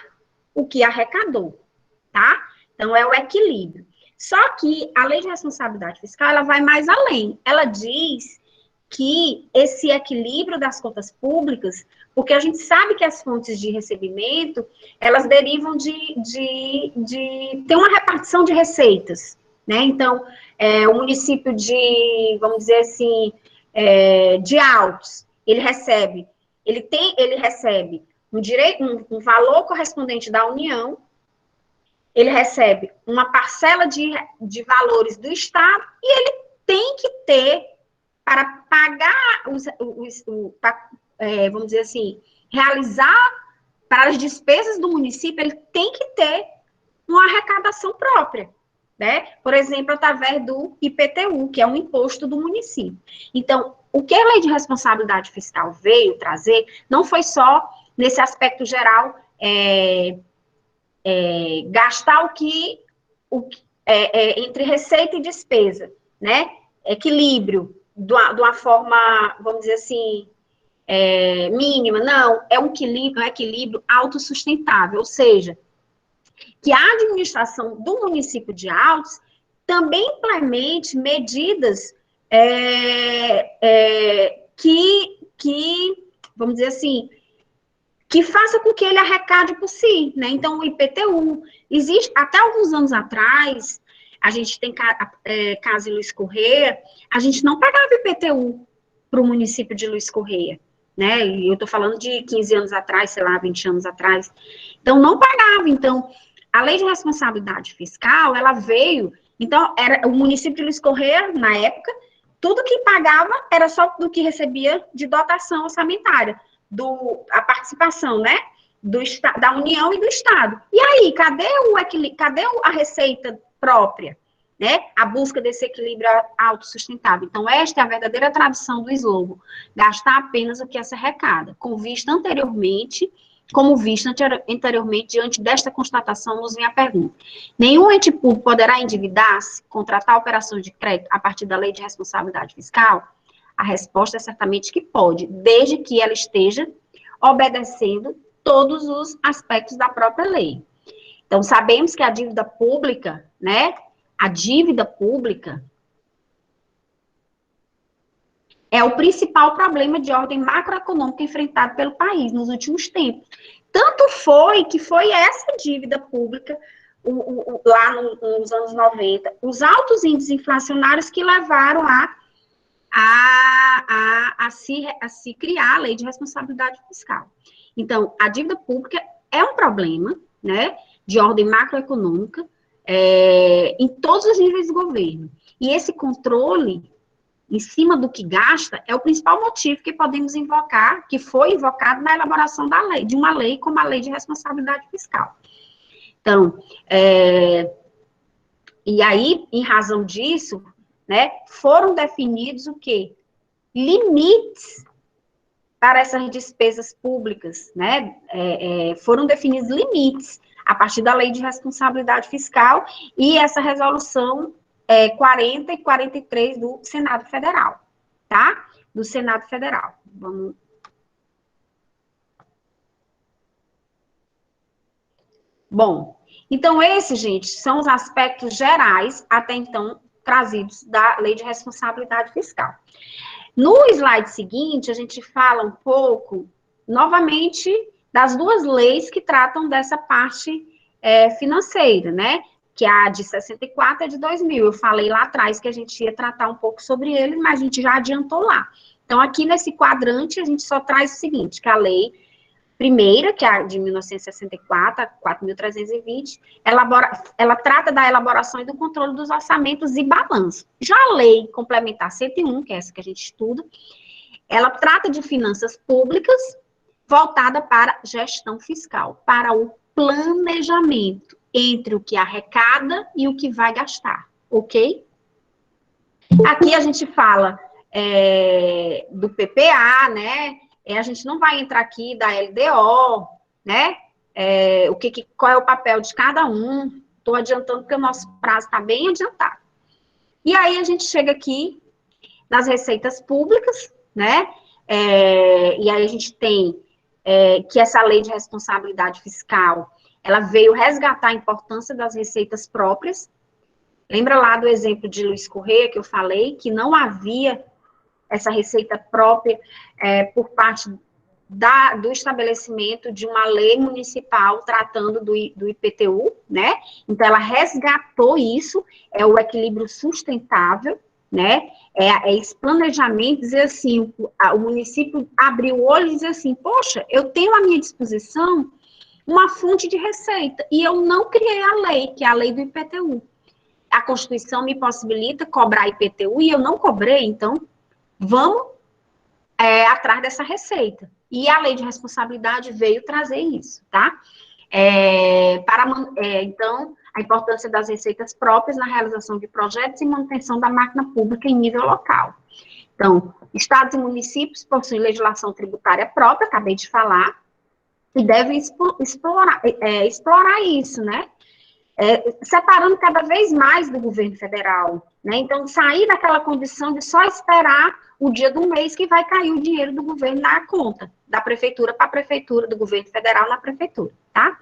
o que arrecadou, tá? Então, é o equilíbrio. Só que a lei de responsabilidade fiscal, ela vai mais além. Ela diz que esse equilíbrio das contas públicas, porque a gente sabe que as fontes de recebimento, elas derivam de ter uma repartição de receitas, né? Então, o município de, vamos dizer assim, de Altos, ele recebe um valor correspondente da União, ele recebe uma parcela de valores do Estado e ele tem que ter, para pagar, vamos dizer assim, realizar para as despesas do município, ele tem que ter uma arrecadação própria, né? Por exemplo, através do IPTU, que é um imposto do município. Então, o que a Lei de Responsabilidade Fiscal veio trazer não foi só nesse aspecto geral, gastar o que entre receita e despesa, né? Equilíbrio de uma forma, vamos dizer assim, mínima. Não, é um equilíbrio autossustentável, ou seja, que a administração do município de Altos também implemente medidas que, vamos dizer assim, que faça com que ele arrecade por si, né? Então, o IPTU, existe, até alguns anos atrás, a gente tem caso em Luiz Correia, a gente não pagava IPTU para o município de Luiz Correia, né? E eu estou falando de 15 anos atrás, sei lá, 20 anos atrás. Então, não pagava. Então, a Lei de Responsabilidade Fiscal, ela veio, então, era o município de Luiz Correia, na época, tudo que pagava era só do que recebia de dotação orçamentária, a participação, né, da União e do Estado. E aí, cadê a receita própria, né? A busca desse equilíbrio autossustentável. Então, esta é a verdadeira tradução do slogan: gastar apenas o que se arrecada, como visto anteriormente, diante desta constatação, nos vem a pergunta: nenhum ente público poderá endividar-se, contratar operações de crédito a partir da Lei de Responsabilidade Fiscal? A resposta é certamente que pode, desde que ela esteja obedecendo todos os aspectos da própria lei. Então, sabemos que a dívida pública, né, é o principal problema de ordem macroeconômica enfrentado pelo país nos últimos tempos. Tanto foi que foi essa dívida pública, lá nos anos 90, os altos índices inflacionários que levaram a se criar a Lei de Responsabilidade Fiscal. Então, a dívida pública é um problema, né, de ordem macroeconômica, em todos os níveis do governo. E esse controle em cima do que gasta é o principal motivo que podemos invocar, que foi invocado na elaboração de uma lei como a Lei de Responsabilidade Fiscal. Então, e aí, em razão disso, né, foram definidos o quê? Limites para essas despesas públicas, né? Foram definidos limites a partir da Lei de Responsabilidade Fiscal e essa resolução 40 e 43 do Senado Federal, tá? Do Senado Federal. Vamos. Bom, então esses, gente, são os aspectos gerais, até então, trazidos da Lei de Responsabilidade Fiscal. No slide seguinte, a gente fala um pouco, novamente, das duas leis que tratam dessa parte financeira, né? Que é a de 64 e a de 2000. Eu falei lá atrás que a gente ia tratar um pouco sobre ele, mas a gente já adiantou lá. Então, aqui nesse quadrante, a gente só traz o seguinte, que a lei primeira, que é a de 1964, a 4.320, ela trata da elaboração e do controle dos orçamentos e balanço. Já a lei complementar 101, que é essa que a gente estuda, ela trata de finanças públicas voltada para gestão fiscal, para o planejamento entre o que arrecada e o que vai gastar, ok? Aqui a gente fala do PPA, né? A gente não vai entrar aqui da LDO, né? Qual é o papel de cada um. Estou adiantando porque o nosso prazo está bem adiantado. E aí a gente chega aqui nas receitas públicas, né? E aí a gente tem que essa lei de responsabilidade fiscal, ela veio resgatar a importância das receitas próprias, Lembra lá do exemplo de Luiz Correia, que eu falei, que não havia essa receita própria por parte do estabelecimento de uma lei municipal tratando do IPTU, né? Então, ela resgatou isso, é o equilíbrio sustentável, né? É esse planejamento, dizer assim, o município abriu o olho e dizer assim, poxa, eu tenho à minha disposição uma fonte de receita, e eu não criei a lei, que é a lei do IPTU. A Constituição me possibilita cobrar IPTU, e eu não cobrei, então, vamos atrás dessa receita. E a lei de responsabilidade veio trazer isso, tá? Então, a importância das receitas próprias na realização de projetos e manutenção da máquina pública em nível local. Então, estados e municípios possuem legislação tributária própria, acabei de falar, e devem explorar isso, né? Separando cada vez mais do governo federal, né? Então, sair daquela condição de só esperar o dia do mês que vai cair o dinheiro do governo na conta, da prefeitura para a prefeitura, do governo federal na prefeitura, tá?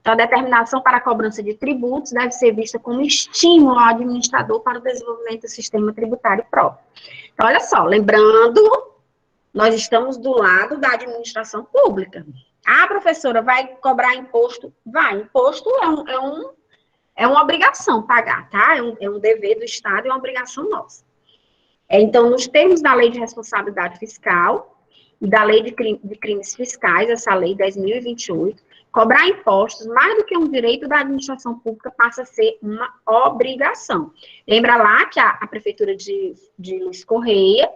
Então, a determinação para a cobrança de tributos deve ser vista como estímulo ao administrador para o desenvolvimento do sistema tributário próprio. Então, olha só, lembrando, nós estamos do lado da administração pública. Ah, professora, vai cobrar imposto? Vai, imposto é uma obrigação pagar, tá? É um dever do Estado, é uma obrigação nossa. Então, nos termos da Lei de Responsabilidade Fiscal e da Lei de Crimes Fiscais, essa Lei 10.028, cobrar impostos, mais do que um direito da administração pública, passa a ser uma obrigação. Lembra lá que a Prefeitura de Luiz Correia,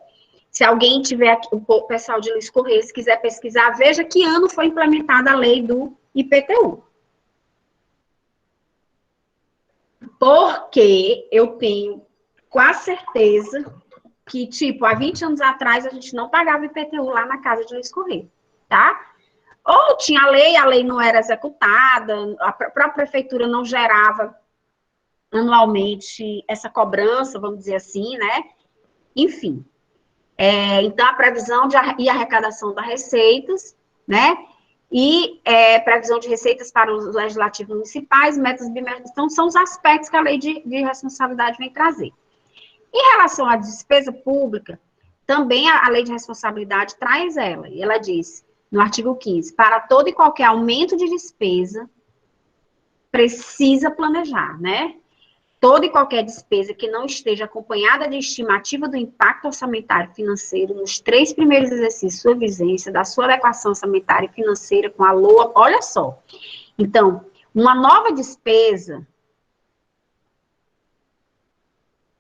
se alguém tiver aqui, o pessoal de Luiz Correia, se quiser pesquisar, veja que ano foi implementada a lei do IPTU. Porque eu tenho quase certeza que, tipo, há 20 anos atrás, a gente não pagava IPTU lá na casa de Luiz Correia, tá? Ou tinha a lei não era executada, a própria prefeitura não gerava anualmente essa cobrança, vamos dizer assim, né? Enfim. Então, a previsão e arrecadação das receitas, né? E previsão de receitas para os legislativos municipais, metas bimestrais, então, são os aspectos que a lei de responsabilidade vem trazer. Em relação à despesa pública, também a lei de responsabilidade traz ela, e ela diz, no artigo 15, para todo e qualquer aumento de despesa, precisa planejar, né? Toda e qualquer despesa que não esteja acompanhada de estimativa do impacto orçamentário financeiro nos 3 primeiros exercícios de sua vigência, da sua adequação orçamentária e financeira com a LOA, olha só. Então, uma nova despesa...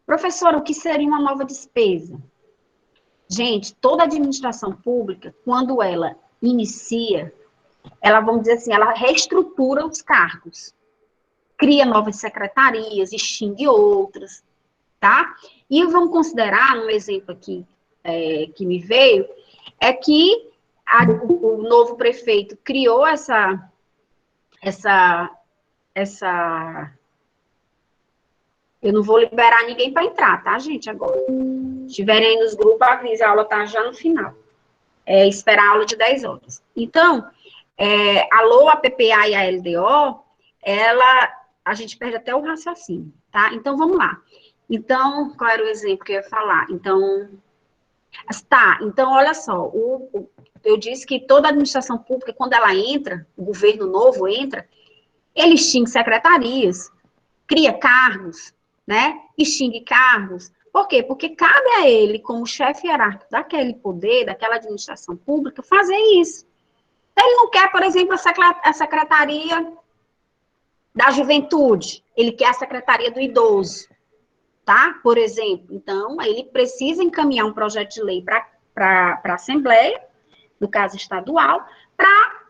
Professora, o que seria uma nova despesa? Gente, toda administração pública, quando ela inicia, ela, vamos dizer assim, ela reestrutura os cargos. Cria novas secretarias, extingue outras, tá? E vamos considerar, um exemplo aqui que me veio, é que o novo prefeito criou essa eu não vou liberar ninguém para entrar, tá, gente, agora. Se estiverem aí nos grupos, avise, a aula tá já no final. Esperar a aula de 10 horas. Então, a LOA, a PPA e a LDO, a gente perde até o raciocínio, tá? Então, vamos lá. Então, qual era o exemplo que eu ia falar? Então, olha só, eu disse que toda administração pública, quando ela entra, o governo novo entra, ele extingue secretarias, cria cargos, né? Extingue cargos. Por quê? Porque cabe a ele, como chefe hierárquico daquele poder, daquela administração pública, fazer isso. Ele não quer, por exemplo, a secretaria da juventude, ele quer a secretaria do idoso, tá? Por exemplo. Então, ele precisa encaminhar um projeto de lei para a Assembleia, no caso estadual, para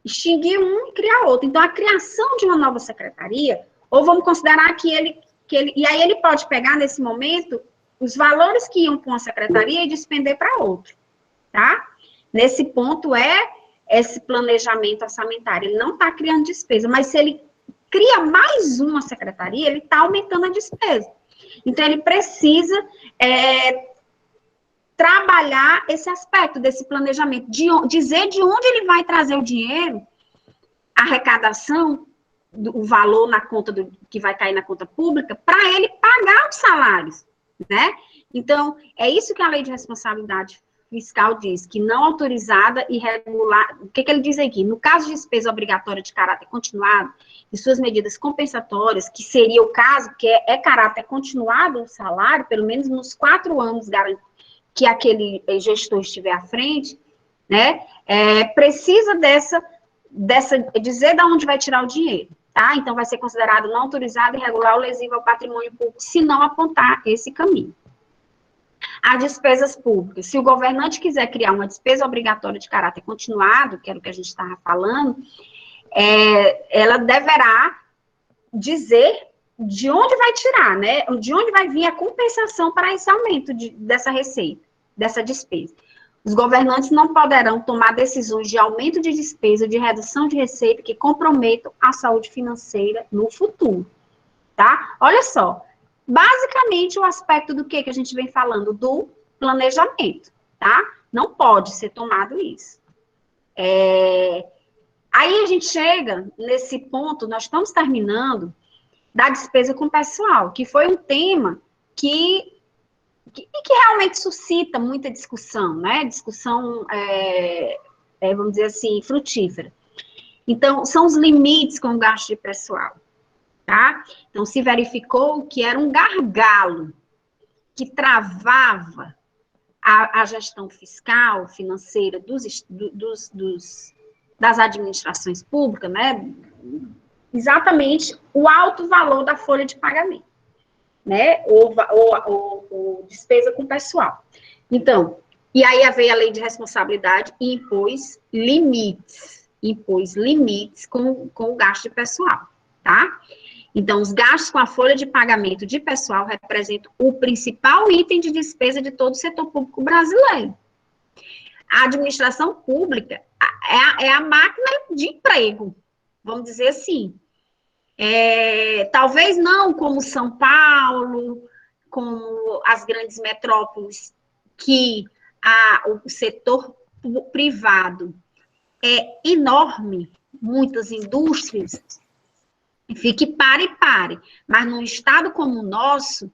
extinguir um e criar outro. Então, a criação de uma nova secretaria, ou vamos considerar que ele... E aí ele pode pegar, nesse momento, os valores que iam para uma secretaria e despender para outro, tá? Nesse ponto esse planejamento orçamentário. Ele não está criando despesa, mas se ele cria mais uma secretaria, ele está aumentando a despesa. Então, ele precisa trabalhar esse aspecto desse planejamento, dizer de onde ele vai trazer o dinheiro, a arrecadação, o valor na conta que vai cair na conta pública, para ele pagar pagar os salários, né? Então, é isso que a lei de responsabilidade fiscal diz, que não autorizada e regular, o que ele diz aqui? No caso de despesa obrigatória de caráter continuado, e suas medidas compensatórias, que seria o caso, que é caráter continuado o salário, pelo menos nos 4 anos que aquele gestor estiver à frente, né, precisa dizer de onde vai tirar o dinheiro, tá? Então, vai ser considerado não autorizado, irregular ou lesivo ao patrimônio público, se não apontar esse caminho. As despesas públicas. Se o governante quiser criar uma despesa obrigatória de caráter continuado, que era o que a gente estava falando, ela deverá dizer de onde vai tirar, né? De onde vai vir a compensação para esse aumento dessa receita, dessa despesa. Os governantes não poderão tomar decisões de aumento de despesa, de redução de receita que comprometam a saúde financeira no futuro, tá? Olha só. Basicamente, o aspecto do que a gente vem falando? Do planejamento, tá? Não pode ser tomado isso. Aí a gente chega nesse ponto, nós estamos terminando, da despesa com pessoal, que foi um tema que realmente suscita muita discussão, né? Discussão, vamos dizer assim, frutífera. Então, são os limites com o gasto de pessoal. Tá? Então, se verificou que era um gargalo que travava a gestão fiscal, financeira das administrações públicas, né? Exatamente o alto valor da folha de pagamento, né? Ou despesa com pessoal. Então, e aí veio a lei de responsabilidade e impôs limites com o gasto de pessoal, tá? Então, os gastos com a folha de pagamento de pessoal representam o principal item de despesa de todo o setor público brasileiro. A administração pública é a máquina de emprego, vamos dizer assim. Talvez não como São Paulo, como as grandes metrópoles, que o setor privado é enorme, muitas indústrias, fique pare. Mas num estado como o nosso,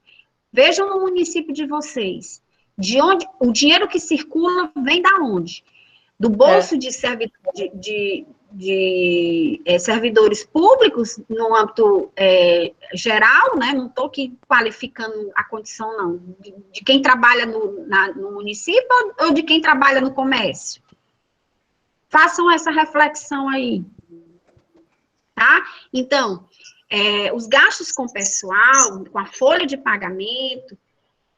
vejam no município de vocês, de onde o dinheiro que circula vem da onde? Do bolso de servidores públicos, no âmbito geral, né? Não estou aqui qualificando a condição, não, de quem trabalha no município ou de quem trabalha no comércio. Façam essa reflexão aí. Tá? Então, os gastos com pessoal, com a folha de pagamento,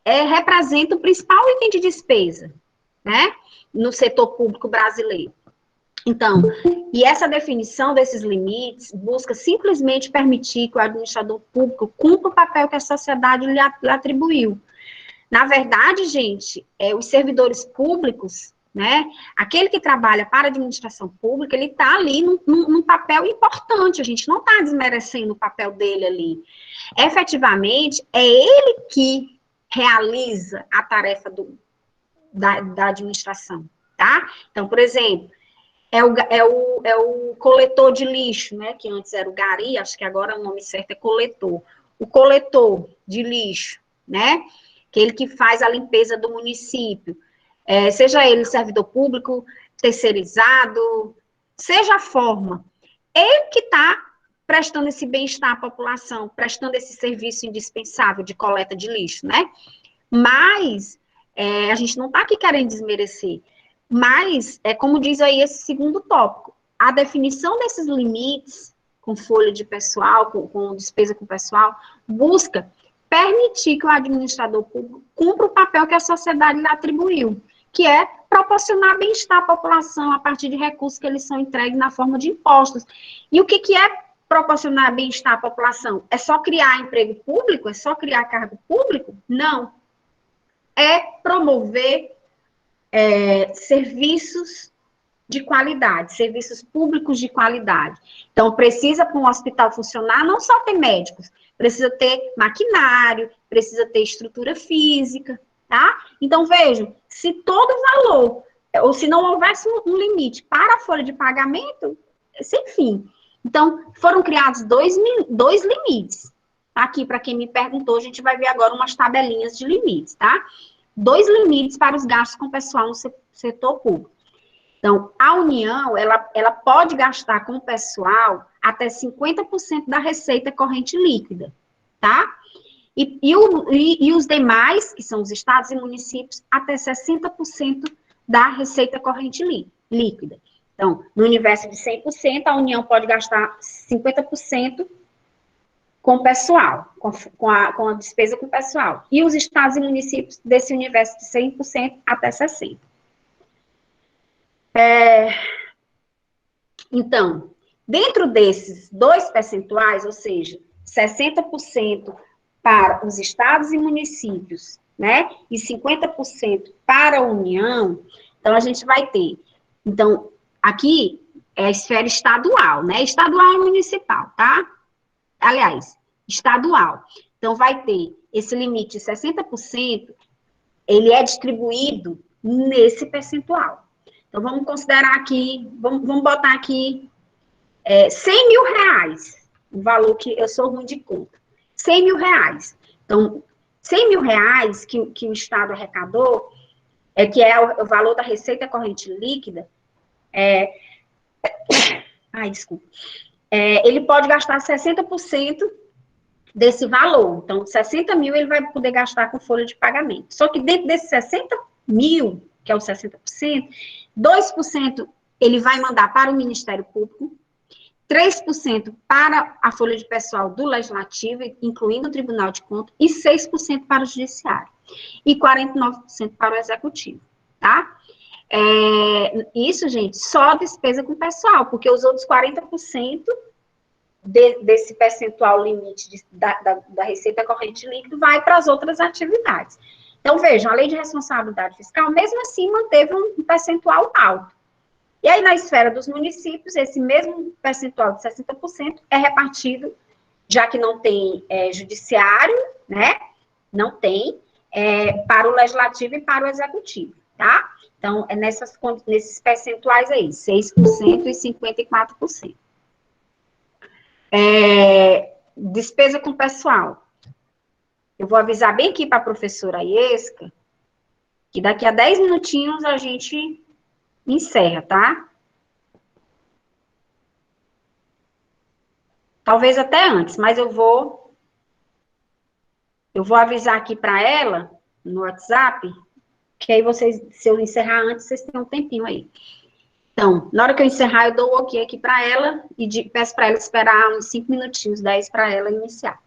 representa o principal item de despesa, né? No setor público brasileiro. Então, e essa definição desses limites busca simplesmente permitir que o administrador público cumpra o papel que a sociedade lhe atribuiu. Na verdade, gente, os servidores públicos, né? Aquele que trabalha para a administração pública, ele está ali num papel importante, a gente não está desmerecendo o papel dele ali. Efetivamente, é ele que realiza a tarefa da administração, tá? Então, por exemplo, é o coletor de lixo, né? Que antes era o gari, acho que agora o nome certo é coletor. O coletor de lixo, né? Aquele que faz a limpeza do município. Seja ele servidor público, terceirizado, seja a forma, ele que está prestando esse bem-estar à população, prestando esse serviço indispensável de coleta de lixo, né? Mas, a gente não está aqui querendo desmerecer, mas, como diz aí esse segundo tópico, a definição desses limites com folha de pessoal, com despesa com pessoal, busca permitir que o administrador público cumpra o papel que a sociedade lhe atribuiu, que é proporcionar bem-estar à população a partir de recursos que eles são entregues na forma de impostos. E o que é proporcionar bem-estar à população? É só criar emprego público? É só criar cargo público? Não. É promover serviços de qualidade, serviços públicos de qualidade. Então, precisa, para um hospital funcionar, não só ter médicos, precisa ter maquinário, precisa ter estrutura física, tá? Então, vejam, se todo valor, ou se não houvesse um limite para a folha de pagamento, sem fim. Então, foram criados dois limites, Tá aqui, para quem me perguntou, a gente vai ver agora umas tabelinhas de limites, tá? 2 limites para os gastos com pessoal no setor público. Então, a União, ela pode gastar com o pessoal até 50% da receita corrente líquida, tá? E os demais, que são os estados e municípios, até 60% da receita corrente líquida. Então, no universo de 100%, a União pode gastar 50% com o pessoal, com a despesa com o pessoal. E os estados e municípios desse universo de 100% até 60%. Então, dentro desses 2 percentuais, ou seja, 60% para os estados e municípios, né, e 50% para a União, então a gente vai ter, então, aqui é a esfera estadual, né, estadual e municipal, tá? Aliás, estadual. Então, vai ter esse limite de 60%, ele é distribuído nesse percentual. Então, vamos considerar aqui, vamos botar aqui 100 mil reais, o valor que eu sou ruim de conta. 100 mil reais. Então, 100 mil reais que o Estado arrecadou, que é o valor da receita corrente líquida, ele pode gastar 60% desse valor. Então, 60 mil ele vai poder gastar com folha de pagamento. Só que dentro desses 60 mil, que é o 60%, 2% ele vai mandar para o Ministério Público, 3% para a folha de pessoal do Legislativo, incluindo o Tribunal de Contas, e 6% para o Judiciário. E 49% para o Executivo, tá? Isso, gente, só despesa com pessoal, porque os outros 40% desse percentual limite da receita corrente líquida vai para as outras atividades. Então, vejam, a Lei de Responsabilidade Fiscal, mesmo assim, manteve um percentual alto. E aí, na esfera dos municípios, esse mesmo percentual de 60% é repartido, já que não tem judiciário, né? Não tem, para o Legislativo e para o Executivo, tá? Então, nesses percentuais aí, 6% e 54%. Despesa com pessoal. Eu vou avisar bem aqui para a professora Iesca, que daqui a 10 minutinhos a gente encerra, tá? Talvez até antes, mas eu vou avisar aqui para ela, no WhatsApp, que aí vocês, se eu encerrar antes, vocês têm um tempinho aí. Então, na hora que eu encerrar, eu dou o ok aqui para ela e peço para ela esperar uns 5 minutinhos, 10 para ela iniciar.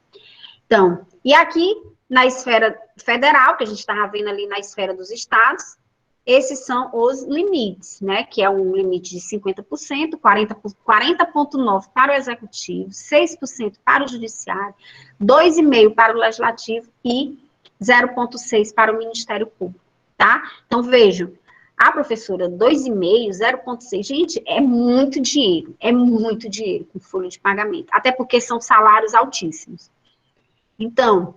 Então, e aqui, na esfera federal, que a gente estava vendo ali na esfera dos estados, esses são os limites, né, que é um limite de 50%, 40,9% para o Executivo, 6% para o Judiciário, 2,5% para o Legislativo e 0,6% para o Ministério Público, tá? Então, vejam, a professora, 2,5%, 0,6%, gente, é muito dinheiro com folha de pagamento, até porque são salários altíssimos. Então,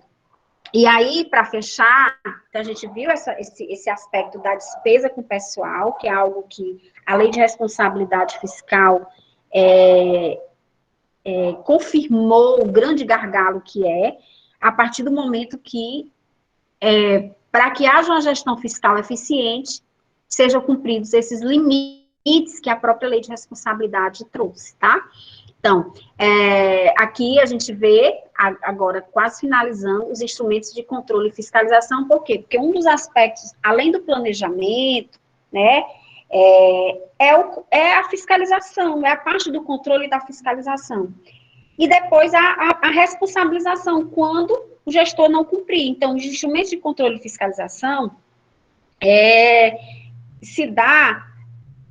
e aí, para fechar, a gente viu esse aspecto da despesa com o pessoal, que é algo que a Lei de Responsabilidade Fiscal confirmou o grande gargalo que a partir do momento que, para que haja uma gestão fiscal eficiente, sejam cumpridos esses limites que a própria Lei de Responsabilidade trouxe, tá? Então, aqui a gente vê, agora quase finalizando, os instrumentos de controle e fiscalização, por quê? Porque um dos aspectos, além do planejamento, né, é a fiscalização, é a parte do controle e da fiscalização. E depois a responsabilização, quando o gestor não cumprir. Então, os instrumentos de controle e fiscalização se dá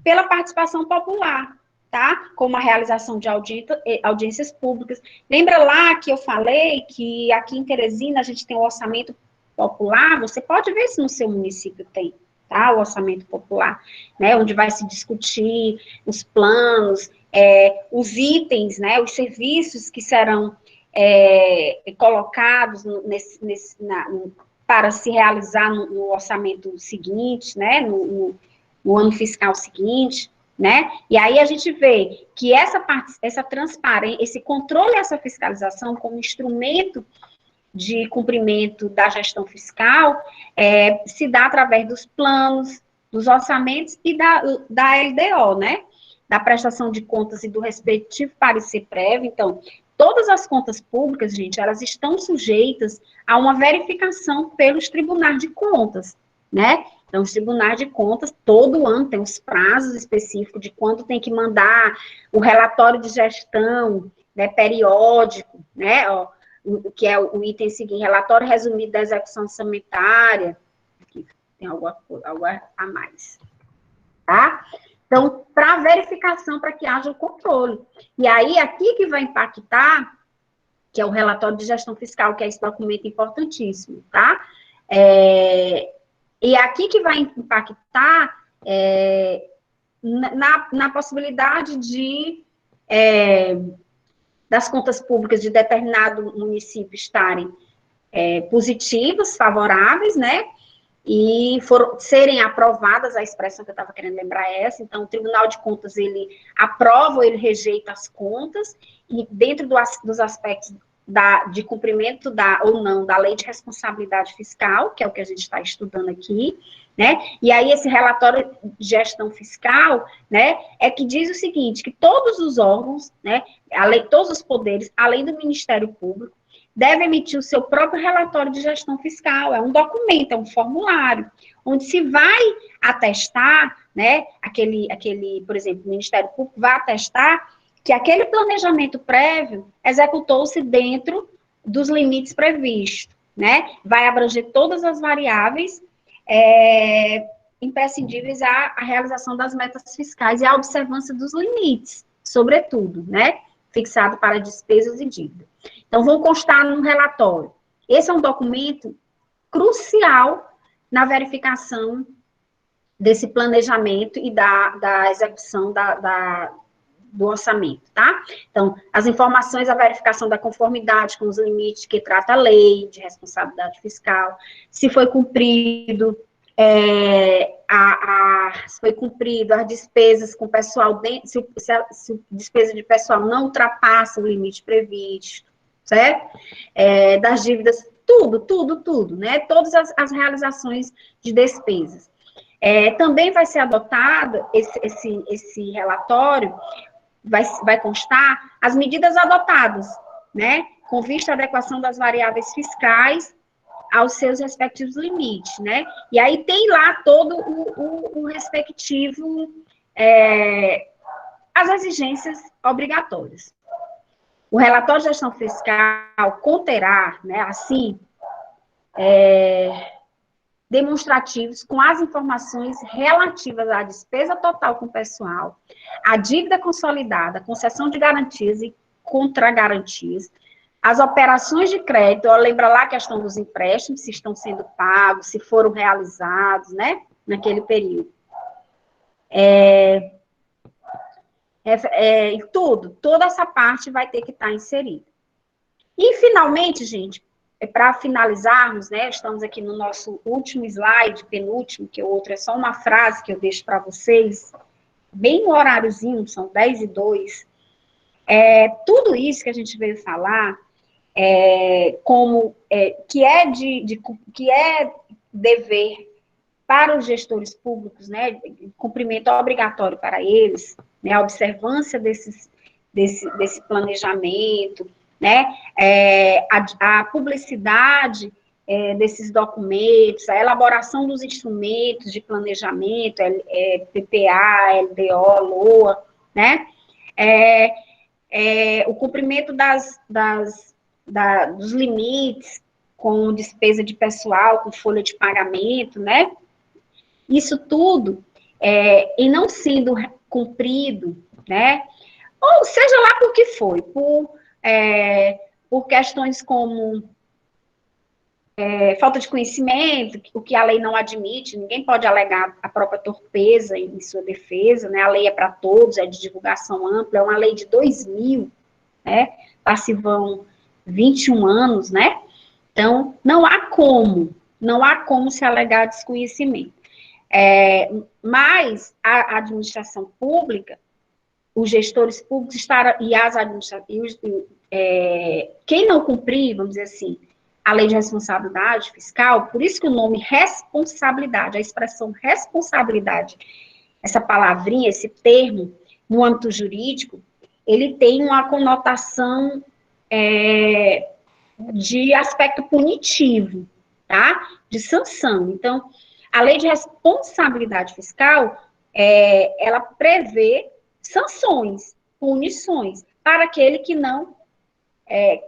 pela participação popular, tá? Como a realização de audiências públicas. Lembra lá que eu falei que aqui em Teresina a gente tem o orçamento popular? Você pode ver se no seu município tem, tá? O orçamento popular, né? Onde vai se discutir os planos, os itens, né? Os serviços que serão colocados para se realizar no orçamento seguinte, né? No ano fiscal seguinte. né? E aí a gente vê que essa transparência, esse controle, essa fiscalização como instrumento de cumprimento da gestão fiscal se dá através dos planos, dos orçamentos e da LDO, né? Da prestação de contas e do respectivo parecer prévio. Então, todas as contas públicas, gente, elas estão sujeitas a uma verificação pelos tribunais de contas, né? Então, os tribunais de contas, todo ano, tem os prazos específicos de quando tem que mandar o relatório de gestão, né, periódico, né, ó, que é o item seguinte, relatório resumido da execução orçamentária. Aqui tem algo a mais, tá? Então, para verificação, para que haja o controle. E aí, aqui que vai impactar, que é o relatório de gestão fiscal, que é esse documento importantíssimo, tá? E aqui que vai impactar na possibilidade das contas públicas de determinado município estarem positivas, favoráveis, né? E serem aprovadas, a expressão que eu estava querendo lembrar é essa. Então, o Tribunal de Contas, ele aprova ou ele rejeita as contas, e dentro dos aspectos de cumprimento ou não da lei de responsabilidade fiscal, que é o que a gente está estudando aqui, né? E aí esse relatório de gestão fiscal, né, que diz o seguinte, que todos os órgãos, né, todos os poderes, além do Ministério Público, devem emitir o seu próprio relatório de gestão fiscal. É um documento, é um formulário, onde se vai atestar, né, por exemplo, o Ministério Público vai atestar que aquele planejamento prévio executou-se dentro dos limites previstos, né? Vai abranger todas as variáveis imprescindíveis à realização das metas fiscais e à observância dos limites, sobretudo, né? Fixado para despesas e dívida. Então, vão constar num relatório. Esse é um documento crucial na verificação desse planejamento e da execução do orçamento, tá? Então, as informações, a verificação da conformidade com os limites que trata a lei de responsabilidade fiscal, se foi cumprido, se foi cumprido as despesas com pessoal, se a despesa de pessoal não ultrapassa o limite previsto, certo? Das dívidas, tudo, né? Todas as realizações de despesas. Também vai ser adotado esse relatório, vai constar as medidas adotadas, né, com vista à adequação das variáveis fiscais aos seus respectivos limites, né, e aí tem lá todo o respectivo, as exigências obrigatórias. O relatório de gestão fiscal conterá, né, assim, demonstrativos com as informações relativas à despesa total com o pessoal, à dívida consolidada, concessão de garantias e contragarantias, as operações de crédito, lembra lá a questão dos empréstimos, se estão sendo pagos, se foram realizados, né, naquele período. Toda essa parte vai ter que estar inserida. E, finalmente, gente, para finalizarmos, né, estamos aqui no nosso último slide, penúltimo, que o outro é só uma frase que eu deixo para vocês, bem no horáriozinho, são 10:02. Tudo isso que a gente veio falar, que é dever para os gestores públicos, né, cumprimento obrigatório para eles, né, a observância desse planejamento, né, a publicidade desses documentos, a elaboração dos instrumentos de planejamento, PPA, LDO, LOA, né, o cumprimento dos limites com despesa de pessoal, com folha de pagamento, né, isso tudo, e não sendo cumprido, né, ou seja lá por que foi, por questões como falta de conhecimento, o que a lei não admite, ninguém pode alegar a própria torpeza em sua defesa, né? A lei é para todos, é de divulgação ampla, é uma lei de 2000, né? Lá se vão 21 anos, né? Então, não há como se alegar desconhecimento. Mas a administração pública, os gestores públicos e as administrações, quem não cumprir, vamos dizer assim, a lei de responsabilidade fiscal, por isso que o nome responsabilidade, a expressão responsabilidade, essa palavrinha, esse termo, no âmbito jurídico, ele tem uma conotação de aspecto punitivo, tá? De sanção. Então, a lei de responsabilidade fiscal, ela prevê sanções, punições, para aquele que não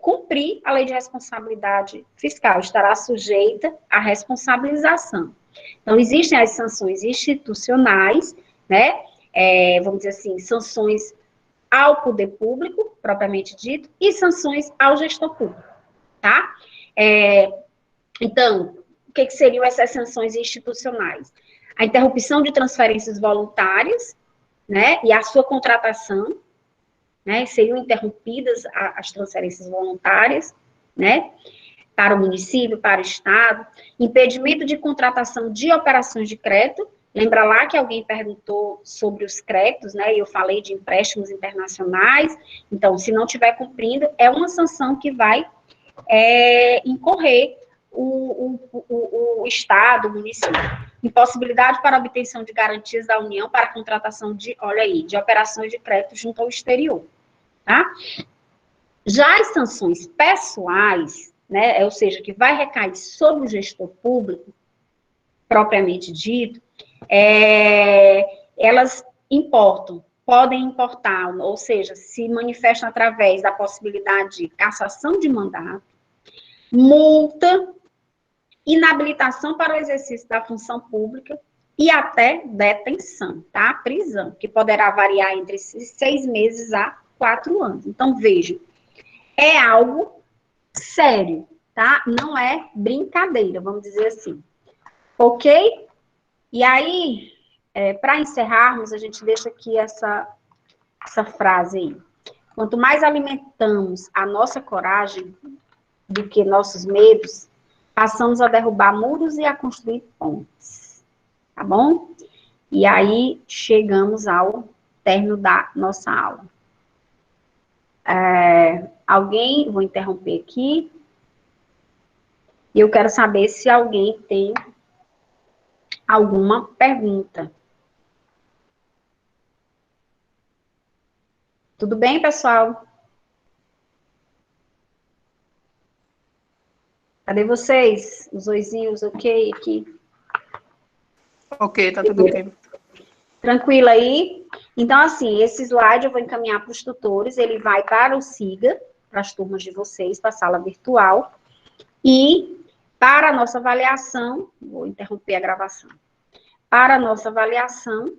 cumprir a lei de responsabilidade fiscal, estará sujeita à responsabilização. Então, existem as sanções institucionais, né? Vamos dizer assim, sanções ao poder público, propriamente dito, e sanções ao gestor público, tá? Então, o que seriam essas sanções institucionais? A interrupção de transferências voluntárias, né, e a sua contratação, né, seriam interrompidas as transferências voluntárias, né, para o município, para o estado, impedimento de contratação de operações de crédito. Lembra lá que alguém perguntou sobre os créditos, né, e eu falei de empréstimos internacionais. Então, se não estiver cumprindo, é uma sanção que vai incorrer o estado, o município. Impossibilidade para obtenção de garantias da União para a contratação de operações de crédito junto ao exterior, tá? Já as sanções pessoais, né, ou seja, que vai recair sobre o gestor público, propriamente dito, elas podem importar, ou seja, se manifestam através da possibilidade de cassação de mandato, multa, inabilitação para o exercício da função pública e até detenção, tá? Prisão, que poderá variar entre 6 meses a 4 anos. Então, vejam, é algo sério, tá? Não é brincadeira, vamos dizer assim. Ok? E aí, para encerrarmos, a gente deixa aqui essa frase aí. Quanto mais alimentamos a nossa coragem do que nossos medos, passamos a derrubar muros e a construir pontes. Tá bom? E aí, chegamos ao término da nossa aula. Vou interromper aqui. E eu quero saber se alguém tem alguma pergunta. Tudo bem, pessoal? Cadê vocês? Os oizinhos, ok aqui? Ok, tá tudo bem. Tranquilo aí? Então, assim, esse slide eu vou encaminhar para os tutores, ele vai para o SIGA, para as turmas de vocês, para a sala virtual, e para a nossa avaliação, vou interromper a gravação, para a nossa avaliação,